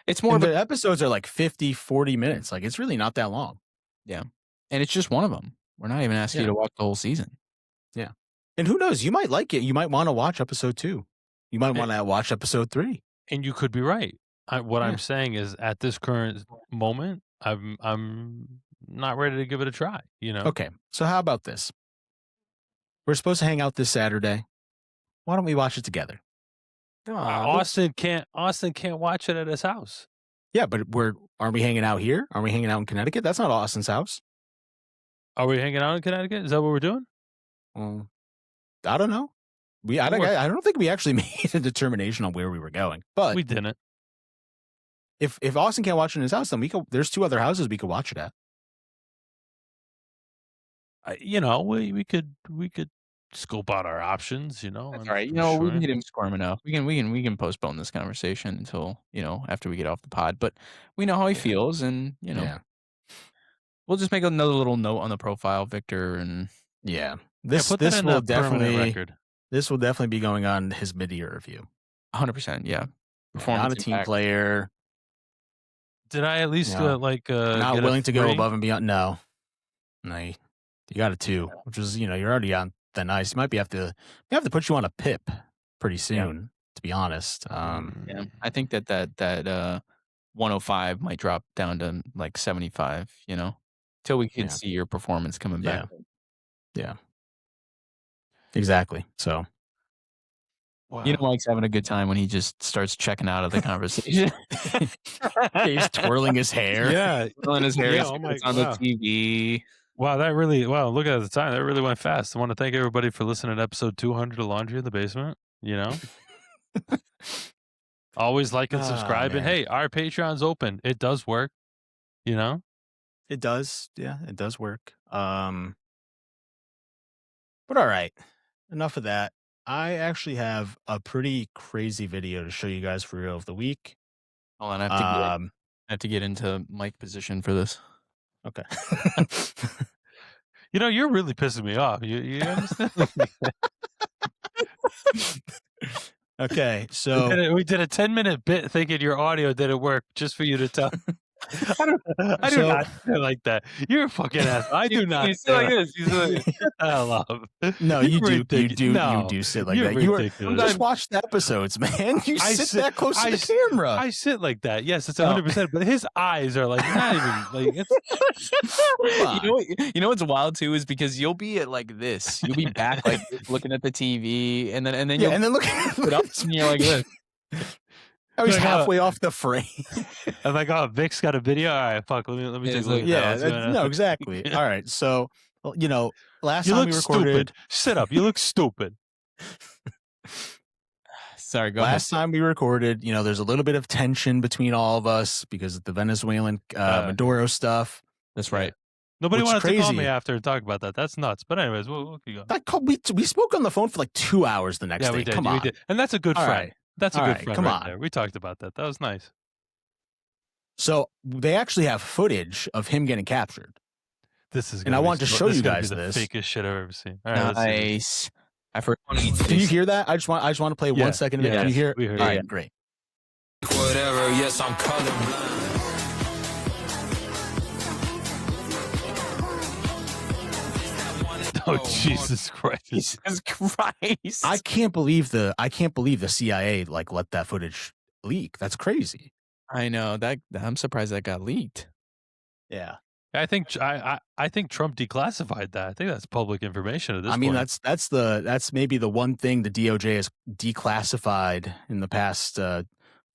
C: it's more
B: And
C: of a
B: the episodes are like 50, 40 minutes. Like, it's really not that long.
C: yeah, and it's just one of them. We're not even asking you
B: Yeah.
C: to watch the whole season.
B: Yeah. And who knows? You might like it. You might want to watch episode 2. You might want to watch episode 3.
A: And you could be right. What
B: Yeah.
A: I'm saying is, at this current moment, I'm not ready to give it a try.
B: Okay. So how about this? We're supposed to hang out this Saturday. Why don't we watch it together?
A: Austin can't watch it at his house.
B: Yeah, but aren't we hanging out here? Aren't we hanging out in Connecticut? That's not Austin's house.
A: Are we hanging out in Connecticut? Is that what we're doing?
B: Well, I don't know. I don't think we actually made a determination on where we were going. But
A: We didn't.
B: if Austin can't watch it in his house, then there's 2 other houses we could watch it at.
A: We could scope out our options.
C: That's
A: I'm
C: all right.
A: sure.
C: We can get him squirm enough. We can postpone this conversation until, after we get off the pod. But we know how he feels, and
B: Yeah.
C: we'll just make another little note on the profile, Victor, and
B: Yeah.
A: Put that in a permanent record.
B: This will definitely be going on his mid-year review.
C: 100%, yeah.
B: Not a team
C: impact.
B: player.
A: Did I at least
B: not
A: get a
B: willing to go
A: 3?
B: above and beyond? No. You got a 2, which is you're already on thin ice. We have to put you on a PIP pretty soon. To be honest.
C: Yeah, I think that 105 might drop down to like 75. Till we can see your performance coming back.
B: Yeah. Exactly. So.
A: Wow.
C: Mike's having a good time when he just starts checking out of the conversation.
B: He's twirling his hair.
A: Yeah,
C: Twirling his hair.
A: Yeah,
C: It's on the TV.
A: Wow, look at the time. That really went fast. I want to thank everybody for listening to episode 200 of Laundry in the Basement. Always like and subscribe. And
B: man.
A: hey, our Patreon's open. It does work.
B: It does. Yeah, it does work. But all right. Enough of that. I actually have a pretty crazy video to show you guys for Reel of the Week.
C: Hold on, I have to get into mic position for this.
B: Okay.
A: You're really pissing me off. You understand?
B: Okay, so
A: we did a 10-minute bit thinking your audio didn't work just for you to tell. I do not say like that. You're a fucking ass. I do not.
C: He's still like this. He's like,
A: I love.
B: no, you do
A: No,
B: you do sit like
A: you're
B: that. You
A: ridiculous.
B: just watch the episodes, man. You
A: I
B: sit
A: sit-
B: that close to
A: I
B: the
A: sit-
B: camera.
A: I sit like that. Yes, it's
B: Oh.
A: 100%. But his eyes are like not even like. It's,
B: Come on.
C: you know what's wild too is because you'll be at like this. You'll be back like looking at the TV, and then
B: Yeah,
C: you'll
B: and then look
C: put up and you're like this.
B: I was
A: Like,
B: halfway off the frame.
A: I'm like, oh, Vic's got a video. All right, fuck. Let me
C: Yeah,
A: take
C: it's
A: a look.
C: like-
A: at
B: Yeah,
A: that.
B: no, exactly. All right, so last
A: You
B: time
A: look
B: we recorded.
A: stupid. Sit up. You look stupid.
C: Sorry, go
B: Last time we recorded, there's a little bit of tension between all of us because of the Venezuelan Maduro stuff.
C: ahead. That's right.
A: Nobody
B: What's
A: wanted to call me
B: crazy-
A: after and talk about that. That's nuts. But anyways, we'll keep going.
B: We spoke on the phone for like 2 hours the next
A: Yeah,
B: day.
A: we did.
B: Come on.
A: We did. And that's a good
B: All
A: friend.
B: right.
A: That's a
B: All
A: good
B: right,
A: friend.
B: come
A: right
B: on.
A: there. We talked about that. That was nice.
B: So they actually have footage of him getting captured.
A: This is.
B: And I
A: gonna be
B: want to
A: so-
B: show
A: this
B: you
A: is gonna be
B: guys
A: the
B: this.
A: fakest shit I've ever seen. All right, let's see this.
C: Nice. I forgot.
B: Can you hear that? I just want to play
A: Yeah,
B: 1 second of it.
A: yeah,
B: Can you hear it?
A: we heard
B: All
A: it.
B: right, great.
D: Whatever, yes, I'm colorblind.
A: Oh Jesus Christ!
C: Jesus Christ.
B: I can't believe the CIA let that footage leak. That's crazy.
C: I know that. I'm surprised that got leaked.
B: Yeah.
A: I think Trump declassified that. I think that's public information at this
B: I mean,
A: point.
B: that's maybe the one thing the DOJ has declassified in the past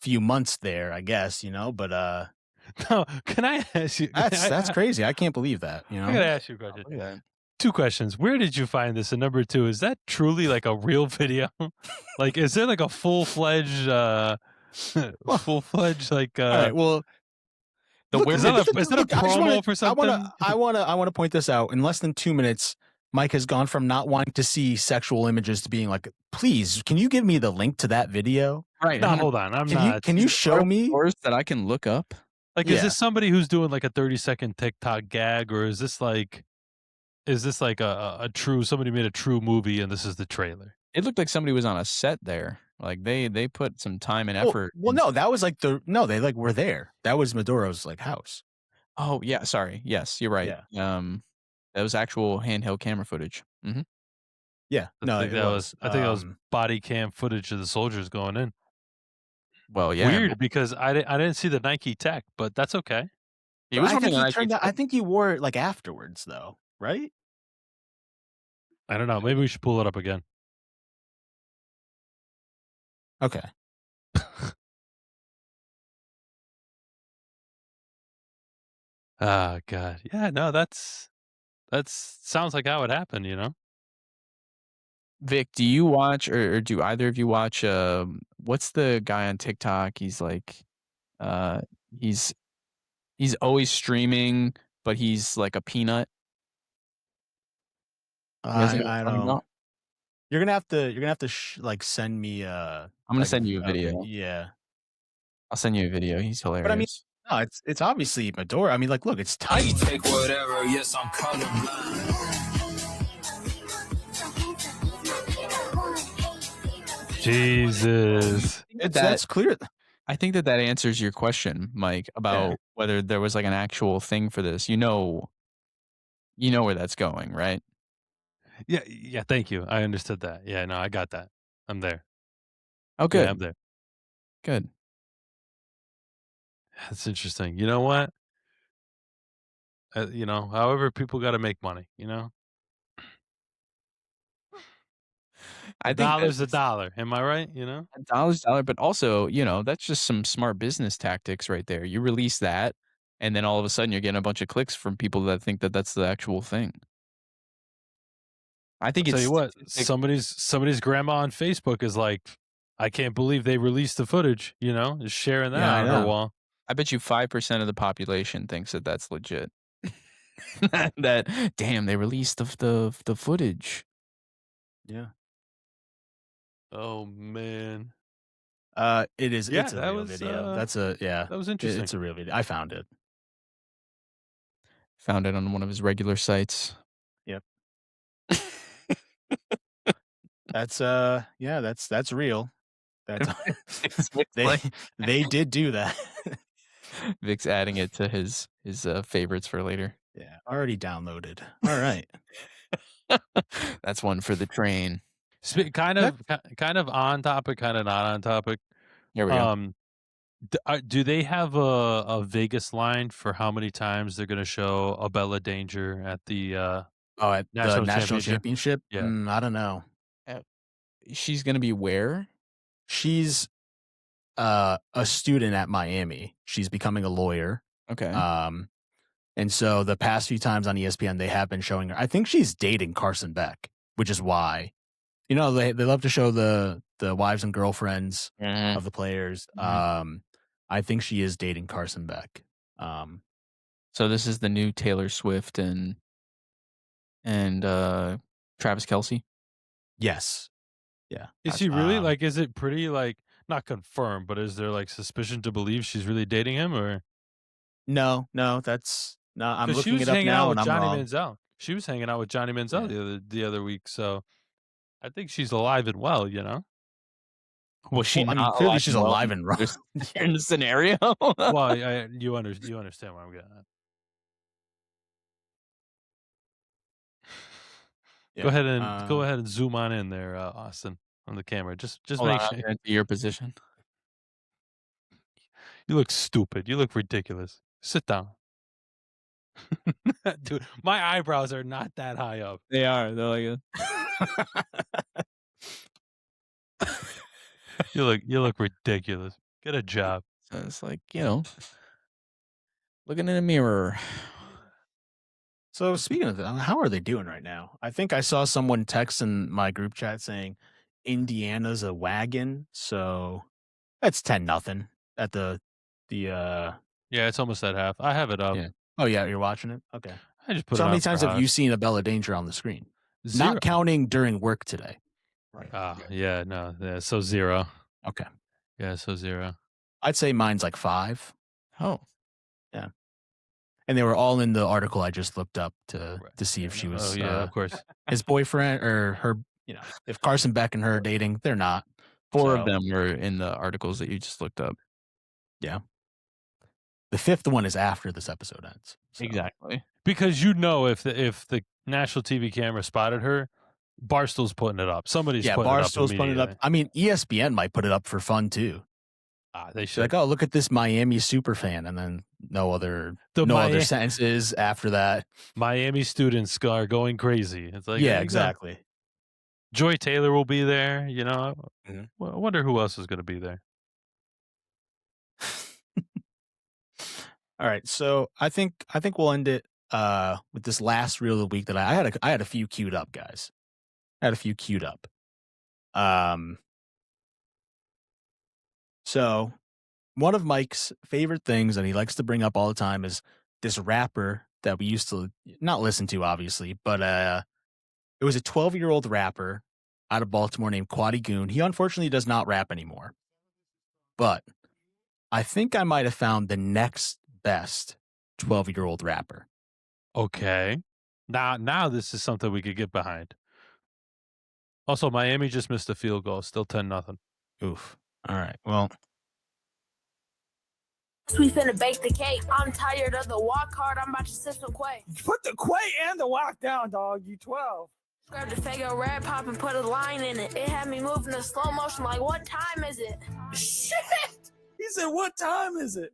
B: few months there, I guess, but
A: No, can I ask you?
B: that's crazy. I can't believe that,
A: I gotta ask you a question.
C: Look at that.
A: 2 questions. Where did you find this? And number 2, is that truly like a real video? Like, is there like a full-fledged, like?
B: All right. Well,
C: The
A: Is that a promo for something?
B: I want to point this out. In less than 2 minutes, Mike has gone from not wanting to see sexual images to being like, "Please, can you give me the link to that video?
C: right.
A: No, hold on. I'm
B: Can you
A: not.
B: can you show me?"
C: Source that I can look up?
A: Like,
B: Yeah.
A: is this somebody who's doing like a 30-second TikTok gag, or is this like is this like a true somebody made a true movie and this is the trailer?
C: It looked like somebody was on a set there. Like they put some time and
B: Well,
C: effort.
B: no, that was like they like were there. That was Maduro's like house.
C: Oh yeah, sorry. Yes, you're right.
B: Yeah.
C: That was actual handheld camera footage. Hmm.
B: Yeah, no, it was.
A: I think that was body cam footage of the soldiers going in.
C: Well, yeah,
A: Weird because I didn't see the Nike tech, but that's okay.
C: he was
B: I think
C: wearing a
B: he turned
C: Nike
B: out. I
C: tech.
B: think he wore it like afterwards, though, right?
A: I don't know. Maybe we should pull it up again.
B: Okay.
A: Ah, God. Yeah, no, that's sounds like how it happened, you know?
C: Vic, do you watch or do either of you watch? What's the guy on TikTok? He's like, uh, he's he's always streaming, but he's like a peanut. You guys know what
B: I
C: I'm talking
B: don't.
C: about?
B: You're gonna have to like send me
C: I'm gonna
B: like
C: send you a video.
B: yeah.
C: I'll send you a video. He's
B: But I mean,
C: hilarious.
B: no, it's obviously Maduro. I mean, like, look, it's
D: I
B: tight.
D: take whatever, yes, I'm colorblind.
A: Jesus.
B: That's clear.
C: I think that answers your question, Mike, about whether there was like an actual thing for this. You know where that's going, right?
A: Yeah, yeah, thank you. I understood that. Yeah, no, I got that. I'm there.
C: Oh,
A: Yeah, I'm
C: good,
A: there.
C: good.
A: That's interesting. You know what? However people got to make money, you know?
C: I
A: A
C: think
A: dollar's a
C: that's
A: dollar. Am I right? You know?
C: a dollar's a dollar, but also, that's just some smart business tactics right there. You release that, and then all of a sudden you're getting a bunch of clicks from people that think that that's the actual thing. I
A: I'll
C: think
A: tell
C: it's
A: you what,
C: statistic.
A: somebody's grandma on Facebook is like, I can't believe they released the footage, is sharing that
B: Yeah, I
A: on her
B: know.
A: wall.
C: I bet you 5% of the population thinks that that's legit. That damn, they released the footage.
B: Yeah.
A: Oh man.
B: It is.
A: Yeah,
B: It's a
A: that
B: real
A: was
B: video. That's a yeah.
A: that was interesting.
B: It's a real video. I found it.
C: Found it on one of his regular sites.
B: Yep. That's yeah. That's real. That's
C: Vic's
B: they
C: like
B: they did do that.
C: Vic's adding it to his favorites for later.
B: Yeah. Already downloaded. All right.
C: That's one for the train.
A: Kind of on topic, kind of not on topic.
C: Here we go.
A: Do they have a Vegas line for how many times they're going to show a Bella Danger at the
B: Oh, at the
A: national
B: national
A: championship?
B: championship.
A: Yeah.
B: I don't know.
C: She's gonna be where?
B: She's a student at Miami. She's becoming a lawyer.
C: Okay.
B: And so the past few times on ESPN, they have been showing her. I think she's dating Carson Beck, which is why, they love to show the wives and girlfriends
C: Mhm.
B: of the players.
C: Mhm.
B: I think she is dating Carson Beck.
C: So this is the new Taylor Swift and Travis Kelce.
B: Yes. Yeah.
A: Is she really like? Is it pretty like not confirmed? But is there like suspicion to believe she's really dating him, or
B: No, that's no. I'm
A: 'cause she
B: looking
A: was
B: it up
A: hanging
B: now,
A: out
B: and
A: with
B: I'm
A: Johnny
B: wrong.
A: Manziel? She was hanging out with Johnny Manziel
B: Yeah.
A: the other week, so I think she's alive and well. You know.
C: Was she
B: Well, I mean,
C: not
B: clearly
C: alive
B: she's
C: and well
B: alive and well.
C: in the scenario?
A: Well, you understand where I'm getting at. Go ahead and zoom on in there, Austin, on the camera. Just
C: Hold on,
A: make
C: I'm
A: sure.
C: gonna do your position.
A: You look stupid. You look ridiculous. Sit down. Dude, my eyebrows are not that high up.
C: They are. They're like
A: You look ridiculous. Get a job.
C: so it's like, looking in a mirror.
B: So speaking of that, how are they doing right now? I think I saw someone text in my group chat saying Indiana's a wagon, so that's 10-0 at the
A: Yeah, it's almost at half. I have it up.
B: Yeah. Oh yeah, you're watching it? Okay.
A: I just put
B: So
A: it
B: how many
A: on for
B: times have
A: Haas.
B: you seen a Bella Danger on the screen?
A: 0.
B: Not counting during work today.
A: Right. Yeah, no. Yeah, so 0.
B: Okay.
A: Yeah, so 0.
B: I'd say mine's like 5.
C: Oh.
B: Yeah. and they were all in the article I just looked up to
A: Right.
B: to see if she was
A: Oh yeah, of course.
B: his boyfriend or her. You know, if Carson Beck and her are dating, they're not.
C: 4 of
B: So,
C: them were in the articles that you just looked up.
B: Yeah. The 5th one is after this episode ends. So.
C: Exactly.
A: Because if the national TV camera spotted her, Barstool's putting it up. Somebody's putting
B: Barstool's
A: it up.
B: putting it up. I mean, ESPN might put it up for fun too.
A: They
B: She's
A: should.
B: like, oh, look at this Miami super fan, and then no other sentences after that.
A: Miami students are going crazy. It's like,
B: yeah, exactly.
A: Joy Taylor will be there. You know,
B: Mhm.
A: I wonder who else is going to be there.
B: All right, so I think we'll end it with this last reel of the week that I had a few queued up, guys. I had a few queued up. So one of Mike's favorite things that he likes to bring up all the time is this rapper that we used to not listen to, obviously, but it was a 12-year-old rapper out of Baltimore named Quaddy Goon. He unfortunately does not rap anymore, but I think I might have found the next best 12-year-old rapper.
A: Okay. Now this is something we could get behind. Also, Miami just missed a field goal. Still 10-0.
B: Oof. All right. Well,
E: we finna bake the cake. I'm tired of the walk hard. I'm about to sip some quay.
F: Put the quay and the walk down, dog. You 12.
E: Grab the Fago red pop and put a line in it. It had me moving in slow motion like, what time is it?
F: Shit! He said, what time is it?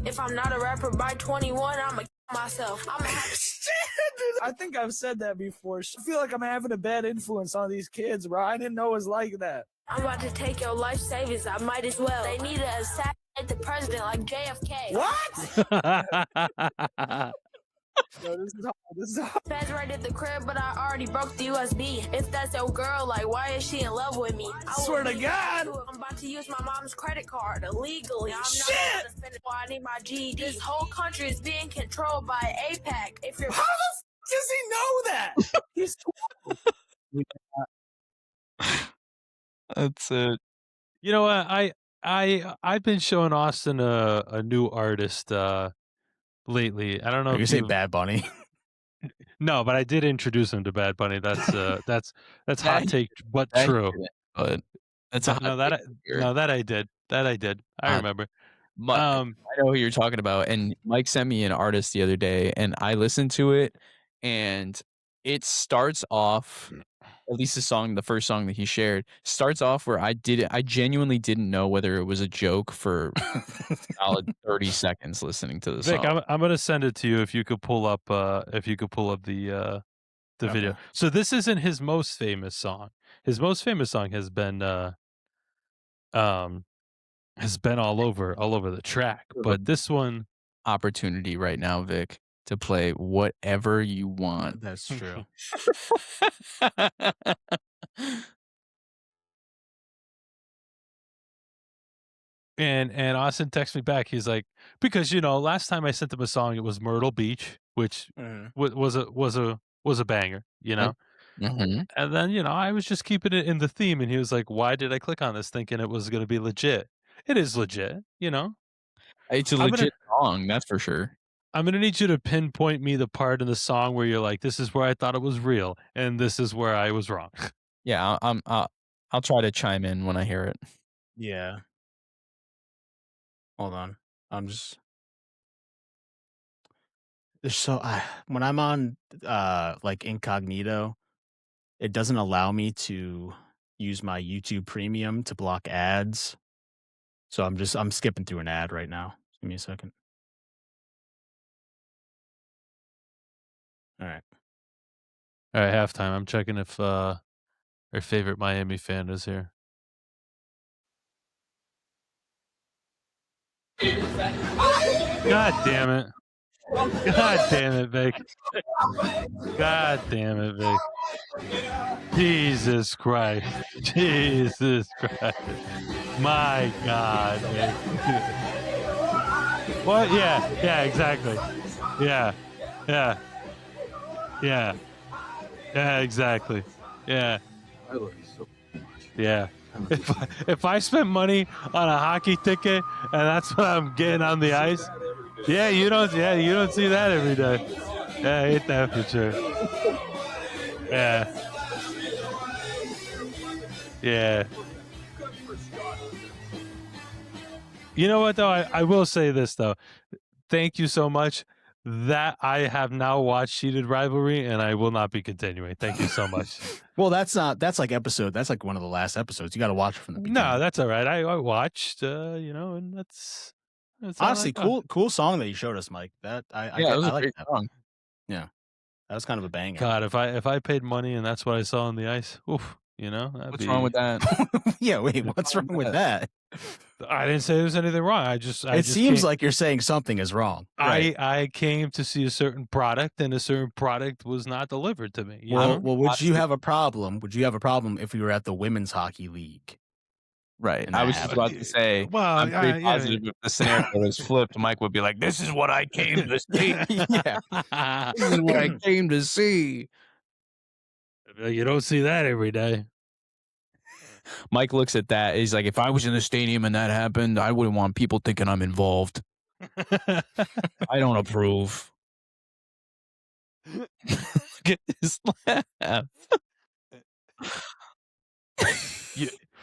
E: If I'm not a rapper by 21, I'ma myself.
F: Shit, dude. I think I've said that before. I feel like I'm having a bad influence on these kids, bro. I didn't know it was like that.
E: I'm about to take your life savings. I might as well. They need to assassinate the president like JFK.
F: What? Yo, this is hard.
E: Feds raided the crib, but I already broke the USB. If that's your girl, like, why is she in love with me? I
F: Swear to God.
E: I'm about to use my mom's credit card illegally. I'm
F: Shit.
E: not gonna spend it while I need my GED. This whole country is being controlled by APAC. If you're
F: How the f does he know that? He's 12.
C: That's it.
A: You know what? I've been showing Austin a new artist lately. I don't know
B: you
A: if
B: say
A: you
B: Bad Bunny.
A: No, but I did introduce him to Bad Bunny. That's that's
C: That
A: hot
C: you
A: take, but
C: That you
A: true.
C: didn't, but that's a hot
A: No, that
C: take here.
A: that I did. That I did. I
C: Uh,
A: remember.
C: I know who you're talking about, and Mike sent me an artist the other day, and I listened to it, and it starts off, at least the first song that he shared, starts off where I genuinely didn't know whether it was a joke for a solid 30 seconds listening to the
A: Vic,
C: song.
A: I'm gonna send it to you if you could pull up the video.
B: Okay.
A: So this isn't his most famous song. His most famous song has been all over the track. But this one,
C: Opportunity right now, Vic, to play whatever you want.
B: That's true.
A: and Austin texts me back. He's like, because last time I sent him a song, it was Myrtle Beach, which was a banger,
C: Mhm.
A: And then I was just keeping it in the theme, and he was like, "Why did I click on this thinking it was going to be legit? It is legit,
C: It's a
A: I'm gonna-
C: legit song, that's for sure.
A: I'm gonna need you to pinpoint me the part in the song where you're like, this is where I thought it was real, and this is where I was wrong."
C: Yeah, I'll try to chime in when I hear it.
B: Yeah. Hold on. I'm just. There's so when I'm on like incognito, it doesn't allow me to use my YouTube Premium to block ads. So I'm skipping through an ad right now. Give me a second. All right.
A: All right, halftime. I'm checking if our favorite Miami fan is here. God damn it. God damn it, Vic. God damn it, Vic. Jesus Christ. Jesus Christ. My God, Vic. What? Yeah, exactly. Yeah, exactly. Yeah. If I spent money on a hockey ticket and that's what I'm getting on the ice, Yeah, you don't. Yeah, you don't see that every day. Yeah, ain't that for sure. Yeah. Yeah. You know what though? I will say this though. Thank you so much. That I have now watched Heated Rivalry, and I will not be continuing. Thank you so much.
B: Well, that's like episode. That's like one of the last episodes. You got to watch it from the beginning.
A: No, that's all right. I watched, and that's all
B: Honestly,
A: I got.
B: cool song that you showed us, Mike. That I
C: Yeah, it was
B: I
C: a
B: like
C: great
B: that.
C: song.
B: Yeah, that was kind of a banger.
A: God, if I paid money and that's what I saw on the ice, oof, that'd
C: What's wrong with that?
B: Yeah, wait, what's wrong with that?
A: I didn't say there was anything wrong. I just
B: Seems like you're saying something is wrong.
A: I came to see a certain product, and a certain product was not delivered to me. You know?
B: Well, would you have a problem? Would you have a problem if we were at the women's hockey league?
C: Right.
B: And
C: I
B: that
C: was just about to say,
A: Well,
C: I'm pretty
A: yeah.
C: positive if the scenario was flipped, Mike would be like, "This is what I came to see.
B: Yeah,
C: This is what I came to see."
A: You don't see that every day.
C: Mike looks at that. He's like, "If I was in the stadium and that happened, I wouldn't want people thinking I'm involved. I don't approve." Get this laugh.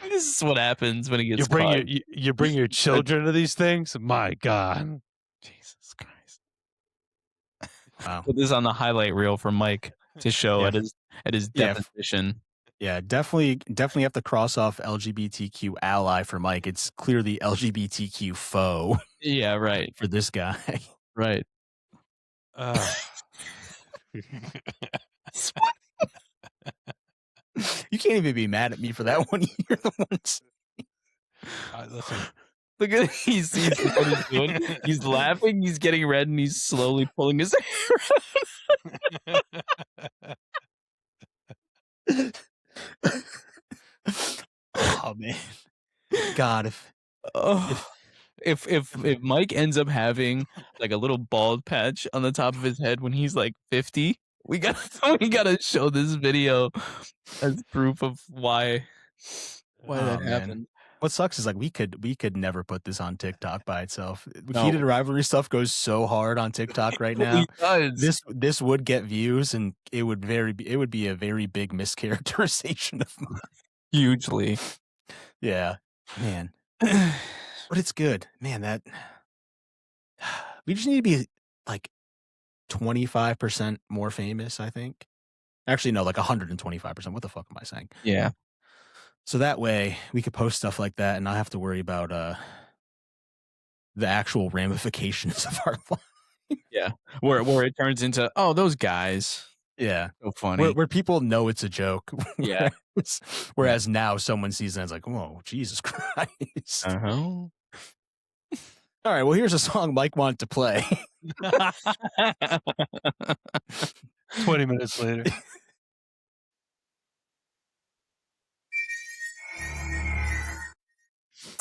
C: This is what happens when he gets caught.
A: You bring your children to these things. My God,
C: Jesus Christ!
B: wow.
C: Put this on the highlight reel for Mike to show
B: Yeah.
C: at his
B: Yeah.
C: definition.
B: Yeah, definitely have to cross off LGBTQ ally for Mike. It's clearly LGBTQ foe
C: Yeah, right,
B: for this guy.
C: right.
B: You can't even be mad at me for that one. You're the ones.
A: Listen.
C: Look at he's what he's doing. He's laughing. He's getting red, and he's slowly pulling his hair out.
B: Oh man, God!
C: If Mike ends up having like a little bald patch on the top of his head when he's like 50, we gotta show this video as proof of why that
B: man.
C: happened.
B: What sucks is like we could never put this on TikTok by itself.
C: No.
B: Heated rivalry stuff goes so hard on TikTok right now.
C: He does.
B: This would get views, and it would be a very big mischaracterization of mine.
C: Hugely.
B: Yeah, man. But it's good, man. That we just need to be like 25% more famous. I think. Actually, no, like 125%. What the fuck am I saying?
C: Yeah.
B: So that way we could post stuff like that and not have to worry about the actual ramifications of our life.
C: Yeah. Where it turns into, oh, those guys.
B: Yeah.
C: So funny.
B: Where people know it's a joke.
C: Yeah.
B: Whereas now someone sees it and it's like, whoa, Jesus Christ.
C: Uh-huh.
B: All right, well, here's a song Mike wanted to play.
A: 20 minutes later.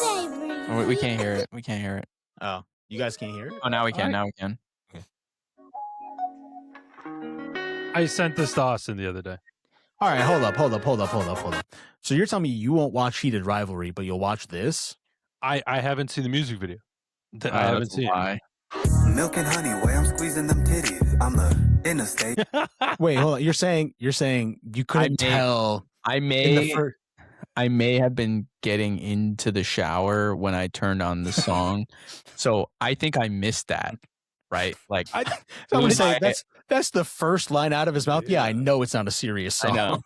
C: Oh, we can't hear it. We can't hear it.
B: Oh, you guys can't hear it?
C: Oh, now we can. Now we can.
A: I sent this to Austin the other day.
B: All right, hold up. So you're telling me you won't watch Heated Rivalry, but you'll watch this?
A: I haven't seen the music video. I haven't seen it.
G: Milk and honey, way I'm squeezing them titties. I'm the interstate.
B: Wait, hold on. You're saying you couldn't tell.
C: I may have been getting into the shower when I turned on the song, so I think I missed that. Right? Like
B: I'm gonna say that's the first line out of his mouth. Yeah, I know it's not a serious song.
C: I know.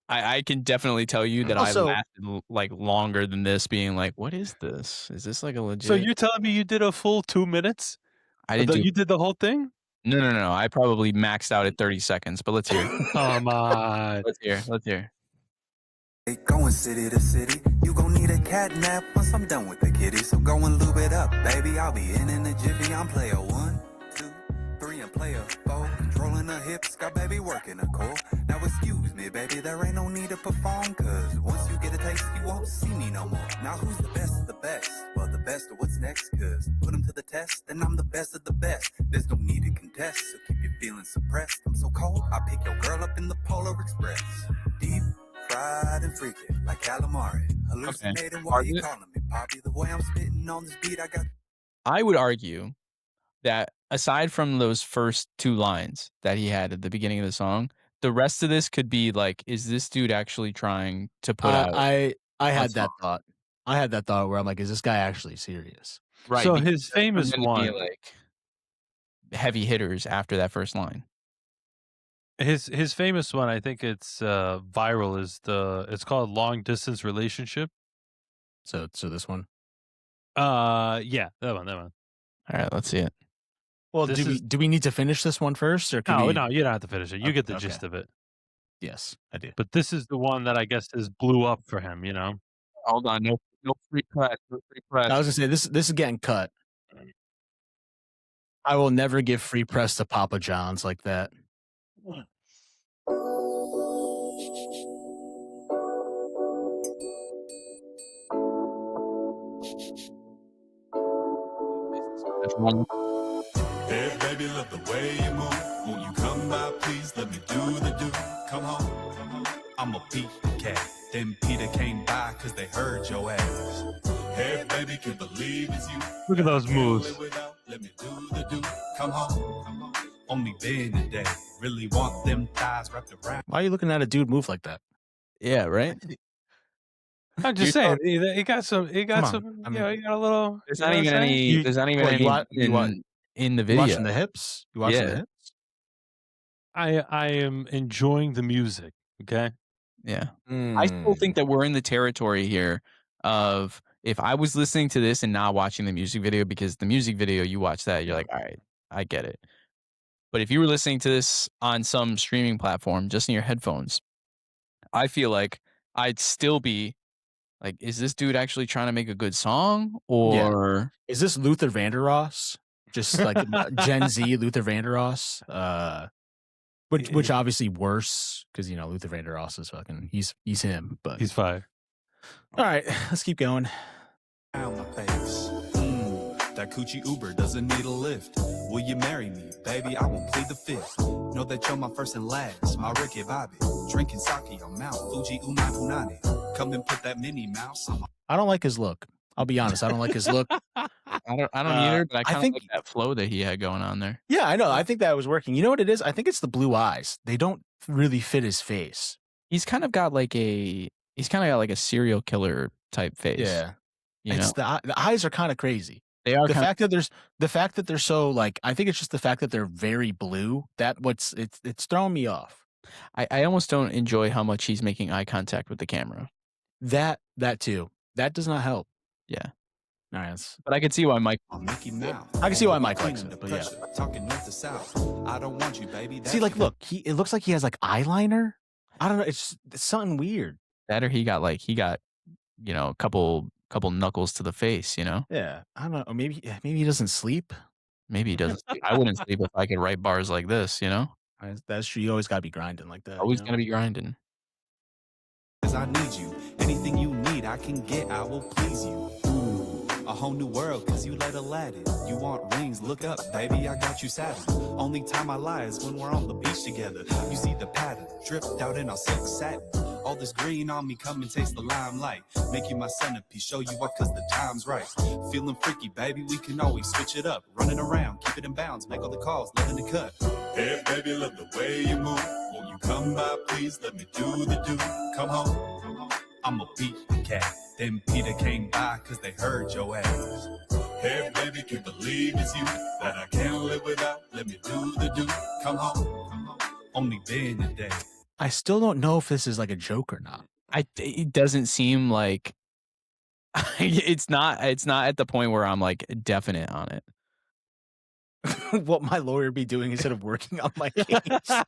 C: I can definitely tell you that
B: Also,
C: I lasted like longer than this, being like, "What is this? Is this like a legit?"
A: So you're telling me you did a full 2 minutes?
C: I didn't.
A: You did the whole thing?
C: No. I probably maxed out at 30 seconds. But let's hear.
A: Come on.
C: Let's hear.
G: Going city to city, you gon' need a cat nap once I'm done with the kitty. So go and lube it up, baby. I'll be in a jiffy. I'm player 1, 2, 3, and player 4. Controlling the hips, got baby working the core. Now excuse me, baby, there ain't no need to perform. Cause once you get a taste, you won't see me no more. Now who's the best of the best? Well, the best of what's next. Cause put them to the test, and I'm the best of the best. There's no need to contest, so keep your feelings suppressed. I'm so cold, I pick your girl up in the Polar Express. Deep fried and freaking like calamari. Hallucinating while you calling me Poppy. The way I'm spitting on this beat, I would argue
C: that aside from those first 2 lines that he had at the beginning of the song, the rest of this could be like, is this dude actually trying to put out
B: I
C: a
B: had
C: song?
B: that thought. I had that thought where I'm like, is this guy actually serious?
C: Right,
A: So
C: because
A: his
C: there are
A: famous
C: gonna be,
A: one,
C: like, heavy hitters after that first line.
A: his famous one, I think it's viral. It's called Long Distance Relationship.
B: So this one.
A: Yeah, that one.
C: Alright, let's see it.
B: Well,
A: This is
B: do we need to finish this one first, or can
A: no,
B: we?
A: no, you don't have to finish it. You get the
B: Okay.
A: gist of it.
B: Yes, I do.
A: But this is the one that I guess is blew up for him.
C: Hold on, no free press, no free press.
B: I was gonna say this is getting cut. I will never give free press to Papa John's like that.
C: That's one.
G: Hey, baby, love the way you move. Won't you come by, please? Let me do the do. Come home. I'm a Pete cat. Then Peter came by because they heard your ass. Hey, baby, can believe it's you.
A: Look at those moves.
G: Let me do the do. Come home. Only been a day. Really want them thighs wrapped around.
B: Why are you looking at a dude move like that?
C: Yeah, right?
A: I'm just
C: You're
A: saying, he got some. He got
B: Come on,
A: some.
B: I
A: You know,
B: mean,
A: he got a little.
C: There's
A: you
C: not
A: know what
C: even
A: I'm saying?
C: any there's not even
B: What,
C: any in the
B: You
C: video.
B: watching the hips? You watching the
C: Yeah.
B: hips?
A: I am enjoying the music. Okay.
C: Yeah. I still think that we're in the territory here of if I was listening to this and not watching the music video, because the music video, you watch that, you're like, all right, I get it. But if you were listening to this on some streaming platform, just in your headphones, I feel like I'd still be like, is this dude actually trying to make a good song? Or
B: Is this Luther Vandeross? Just like Gen Z Luther Vandeross? Which obviously worse because Luther Vandeross is fucking he's him. But
A: He's fire.
B: all right, let's keep going.
G: Down my face. That coochie Uber doesn't need a lift. Will you marry me, baby? I won't plead the fifth. Know that you're my first and last, my Ricky Bobby. Drinking sake on Mount Fuji Unani. Come and put that Minnie Mouse on my.
B: I don't like his look. I'll be honest. I don't like his look.
C: I don't either, but I
B: I
C: kind of
B: think-
C: like that flow that he had going on there.
B: Yeah, I know. I think that was working. You know what it is? I think it's the blue eyes. They don't really fit his face.
C: He's kind of got like a serial killer type face.
B: Yeah,
C: You know,
B: it's the eyes are kind of crazy.
C: they are
B: The
C: kind
B: fact that they're so like, I think it's just the fact that they're very blue. It's throwing me off.
C: I almost don't enjoy how much he's making eye contact with the camera.
B: That too. That does not help.
C: Yeah.
B: All right, that's-
C: But I could see why Mike.
G: On Mickey Mouse.
B: I can see why Mike
G: Clean
B: likes
G: the
B: it, but yeah.
G: pressure, talking north to south. I don't want you, baby.
B: See, like, look, it looks like he has like eyeliner. I don't know. It's something weird.
C: That or he got a couple knuckles to the face.
B: Yeah, I don't know. Or maybe he doesn't sleep.
C: Maybe he doesn't. I wouldn't sleep if I could write bars like this.
B: That's true. You always got to be grinding like that.
C: Always
B: you know?
C: gonna be grinding.
G: Cause I need you. Anything you need, I can get. I will please you. Ooh, a whole new world, cause you let Aladdin. You want rings? Look up, baby. I got you satin. Only time I lie is when we're on the beach together. You see the pattern dripped out in our silk satin. All this green on me, come and taste the limelight. Make you my centerpiece, show you up cause the time's right. Feeling freaky, baby, we can always switch it up. Running around, keep it in bounds, make all the calls, letting it cut. Hey, baby, love the way you move. Won't you come by, please? Let me do the do. Come home. I'm a beat cat. Then Peter came by cause they heard your ass. Hey, baby, can't believe it's you that I can't live without. Let me do the do. Come home. Only been a day.
B: I still don't know if this is like a joke or not.
C: It doesn't seem like it's not at the point where I'm like definite on it.
B: What my lawyer be doing instead of working on my case.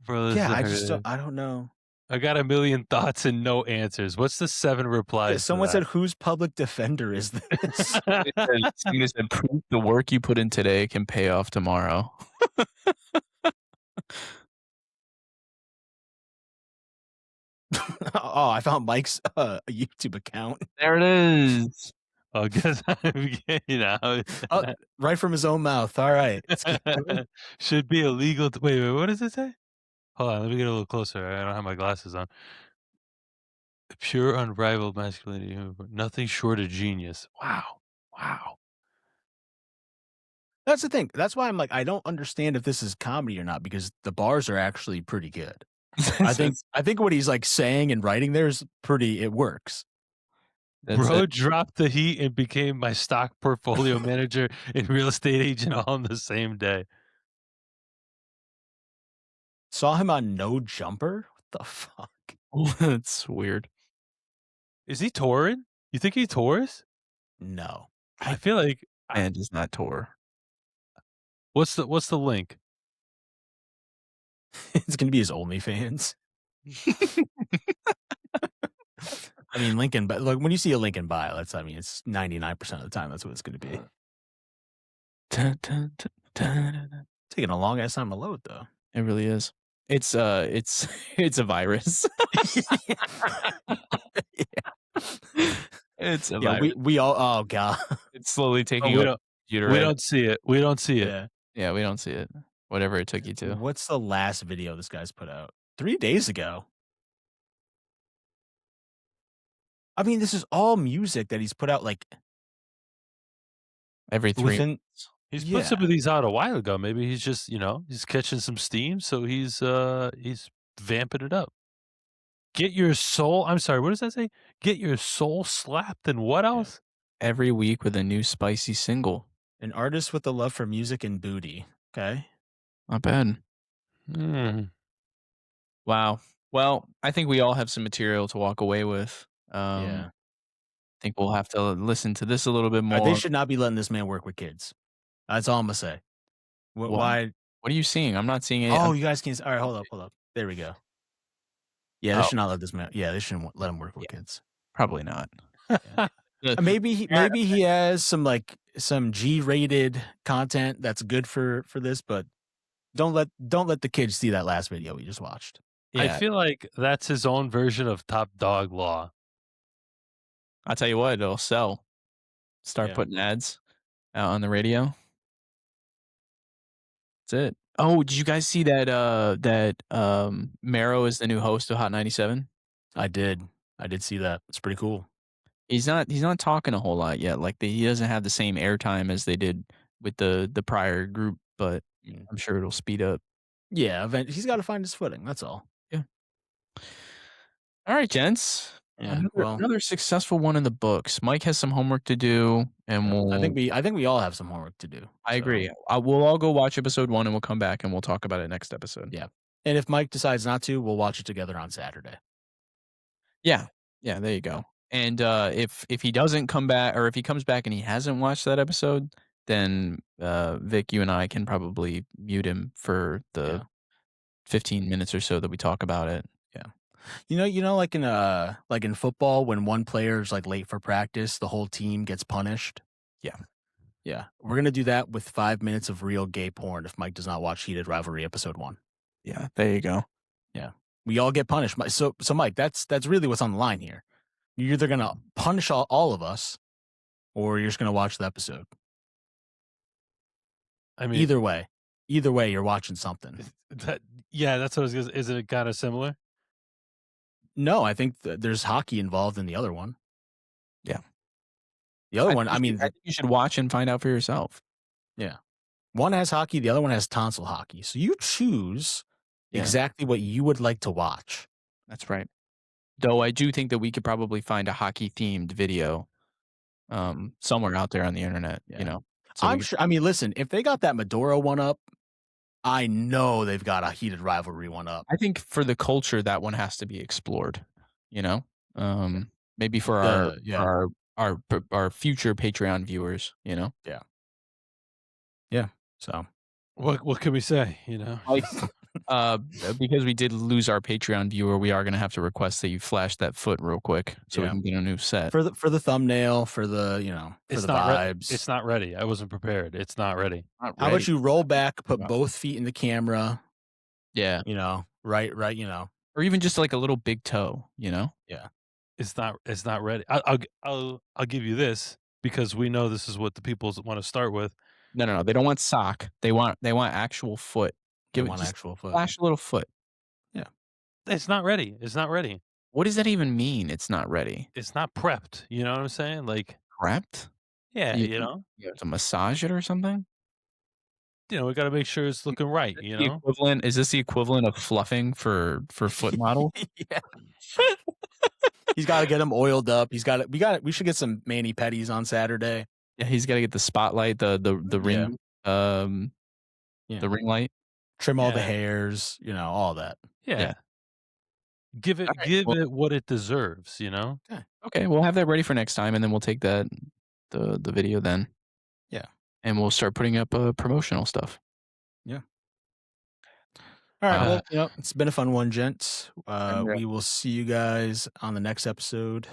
A: Bro,
B: Yeah, I don't know.
A: I got a million thoughts and no answers. What's the 7 replies?
B: Yeah,
A: to
B: someone
A: that?
B: said, "Whose public defender is this?"
C: Somebody said, "Proof the work you put in today can pay off tomorrow."
B: Oh, I found Mike's YouTube account
C: There it is.
A: Oh, guess
B: Oh, right from his own mouth. All right,
A: should be illegal. Wait, what does it say? Hold on, let me get a little closer. I don't have my glasses on. Pure unrivaled masculinity, nothing short of genius. Wow. Wow.
B: That's the thing. That's why I'm like, I don't understand if this is comedy or not because the bars are actually pretty good. I think what he's like saying and writing there is pretty. It works.
C: That's
A: Bro
C: it.
A: dropped the heat and became my stock portfolio manager and real estate agent all on the same day.
B: Saw him on No Jumper. What the fuck?
C: That's weird.
A: Is he touring? You think he tours?
B: No.
A: I feel like
C: Man does not tour.
A: what's the link?
B: It's gonna be his OnlyFans. I mean, Lincoln, but look, when you see a Lincoln bio, it's 99% of the time that's what it's gonna be. Taking a long ass time to load though.
C: It really is. It's it's a virus. It's a
B: Yeah,
C: virus.
B: we all. Oh god.
C: It's slowly taking
A: we
C: over
A: don't
C: the computer.
A: we
C: right?
A: don't see it. We don't see it.
B: Yeah.
C: Yeah, we don't see it. Whatever it took you to.
B: What's the last video this guy's put out? 3 days ago. I mean, this is all music that he's put out like
C: Every 3
B: within.
A: He's
B: Yeah.
A: put some of these out a while ago. Maybe he's just, he's catching some steam, so he's vamping it up. Get your soul. I'm sorry, what does that say? Get your soul slapped and what else?
C: every week with a new spicy single.
B: An artist with a love for music and booty. Okay.
C: Not bad.
A: Hmm.
C: Wow. Well, I think we all have some material to walk away with.
B: Yeah.
C: I think we'll have to listen to this a little bit more.
B: They should not be letting this man work with kids. That's all I'm gonna say.
C: What?
B: Why?
C: What are you seeing? I'm not seeing any.
B: Oh, you guys can. All right, hold up. There we go. Yeah, they
C: Oh.
B: should not let this man. Yeah, they shouldn't let him work with kids.
C: Probably not.
B: Maybe he has some G-rated content that's good for this, but don't let the kids see that last video we just watched.
A: I
C: Yeah.
A: feel like that's his own version of Top Dog Law.
C: I'll tell you what, it'll sell. Start
B: Yeah.
C: putting ads out on the radio. That's it. Oh, did you guys see that Mero is the new host of Hot 97?
B: I did see that. It's pretty cool.
C: He's not talking a whole lot yet. Like he doesn't have the same airtime as they did with the prior group, but I'm sure it'll speed up.
B: Yeah, he's got to find his footing. That's all.
C: All right, gents.
B: Yeah, well,
C: Another successful one in the books. Mike has some homework to do, and we'll.
B: I think we all have some homework to do.
C: I
B: so.
C: agree. We'll all go watch episode 1, and we'll come back and we'll talk about it next episode.
B: Yeah. And if Mike decides not to, we'll watch it together on Saturday.
C: Yeah. There you go. And if he doesn't come back, or if he comes back and he hasn't watched that episode, then Vic, you and I can probably mute him for the 15 minutes or so that we talk about it.
B: Yeah. You know, like in football, when one player is like late for practice, the whole team gets punished.
C: Yeah.
B: Yeah. We're gonna do that with 5 minutes of real gay porn if Mike does not watch Heated Rivalry episode 1.
C: Yeah, there you go.
B: Yeah. We all get punished. So Mike, that's really what's on the line here. You're either gonna punish all of us, or you're just gonna watch the episode.
A: I mean,
B: Either way, you're watching something.
A: that's what I was gonna say. Is it kind of similar?
B: No, I think there's hockey involved in the other one.
C: Yeah.
B: The other one, I
C: think you should watch and find out for yourself.
B: yeah. One has hockey, the other one has tonsil hockey. So you choose exactly what you would like to watch.
C: That's right. Though I do think that we could probably find a hockey themed video somewhere out there on the internet,
B: Yeah.
C: you know. So
B: I'm sure. I mean, listen, if they got that Medora one up, I know they've got a Heated Rivalry one up.
C: I think for the culture, that one has to be explored. You know, maybe for our future Patreon viewers. You know,
B: So
A: What can we say?
C: like because we did lose our Patreon viewer, we are going to have to request that you flash that foot real quick so we
B: Yeah.
C: can get a new set.
B: for the thumbnail, for the for the vibes.
A: It's not ready. I wasn't prepared. It's not ready.
C: Not
B: How
C: ready.
B: about you roll back, put
C: Wow.
B: both feet in the camera,
C: Yeah,
B: right,
C: or even just like a little big toe. You know.
A: It's not ready. I'll give you this because we know this is what the people want to start with.
C: No. They don't want sock. They want actual foot.
B: Give
C: Give it
B: one
C: just
B: actual foot.
C: flash a little foot.
A: It's not ready. It's not ready.
C: What does that even mean? It's not ready.
A: It's not prepped. You know what I'm saying? Like,
C: Prepped?
A: yeah,
C: You have to massage it or something?
A: we got to make sure it's looking right.
C: The equivalent is this the equivalent of fluffing for foot model?
B: Yeah. He's got to get him oiled up. We should get some mani pedis on Saturday.
C: Yeah, he's got to get the spotlight, the ring,
B: Yeah.
C: the ring light.
B: Trim all the
A: Yeah.
B: hairs, all that.
A: Yeah. Give it
C: well-
A: it what it deserves.
C: Okay, we'll have that ready for next time, and then we'll take the video then.
B: Yeah.
C: And we'll start putting up promotional stuff.
B: All right.
C: Uh,
B: Well, it's been a fun one, gents.
C: Alright.
B: We will see you guys on the next episode.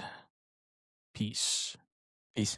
B: Peace.
C: Peace.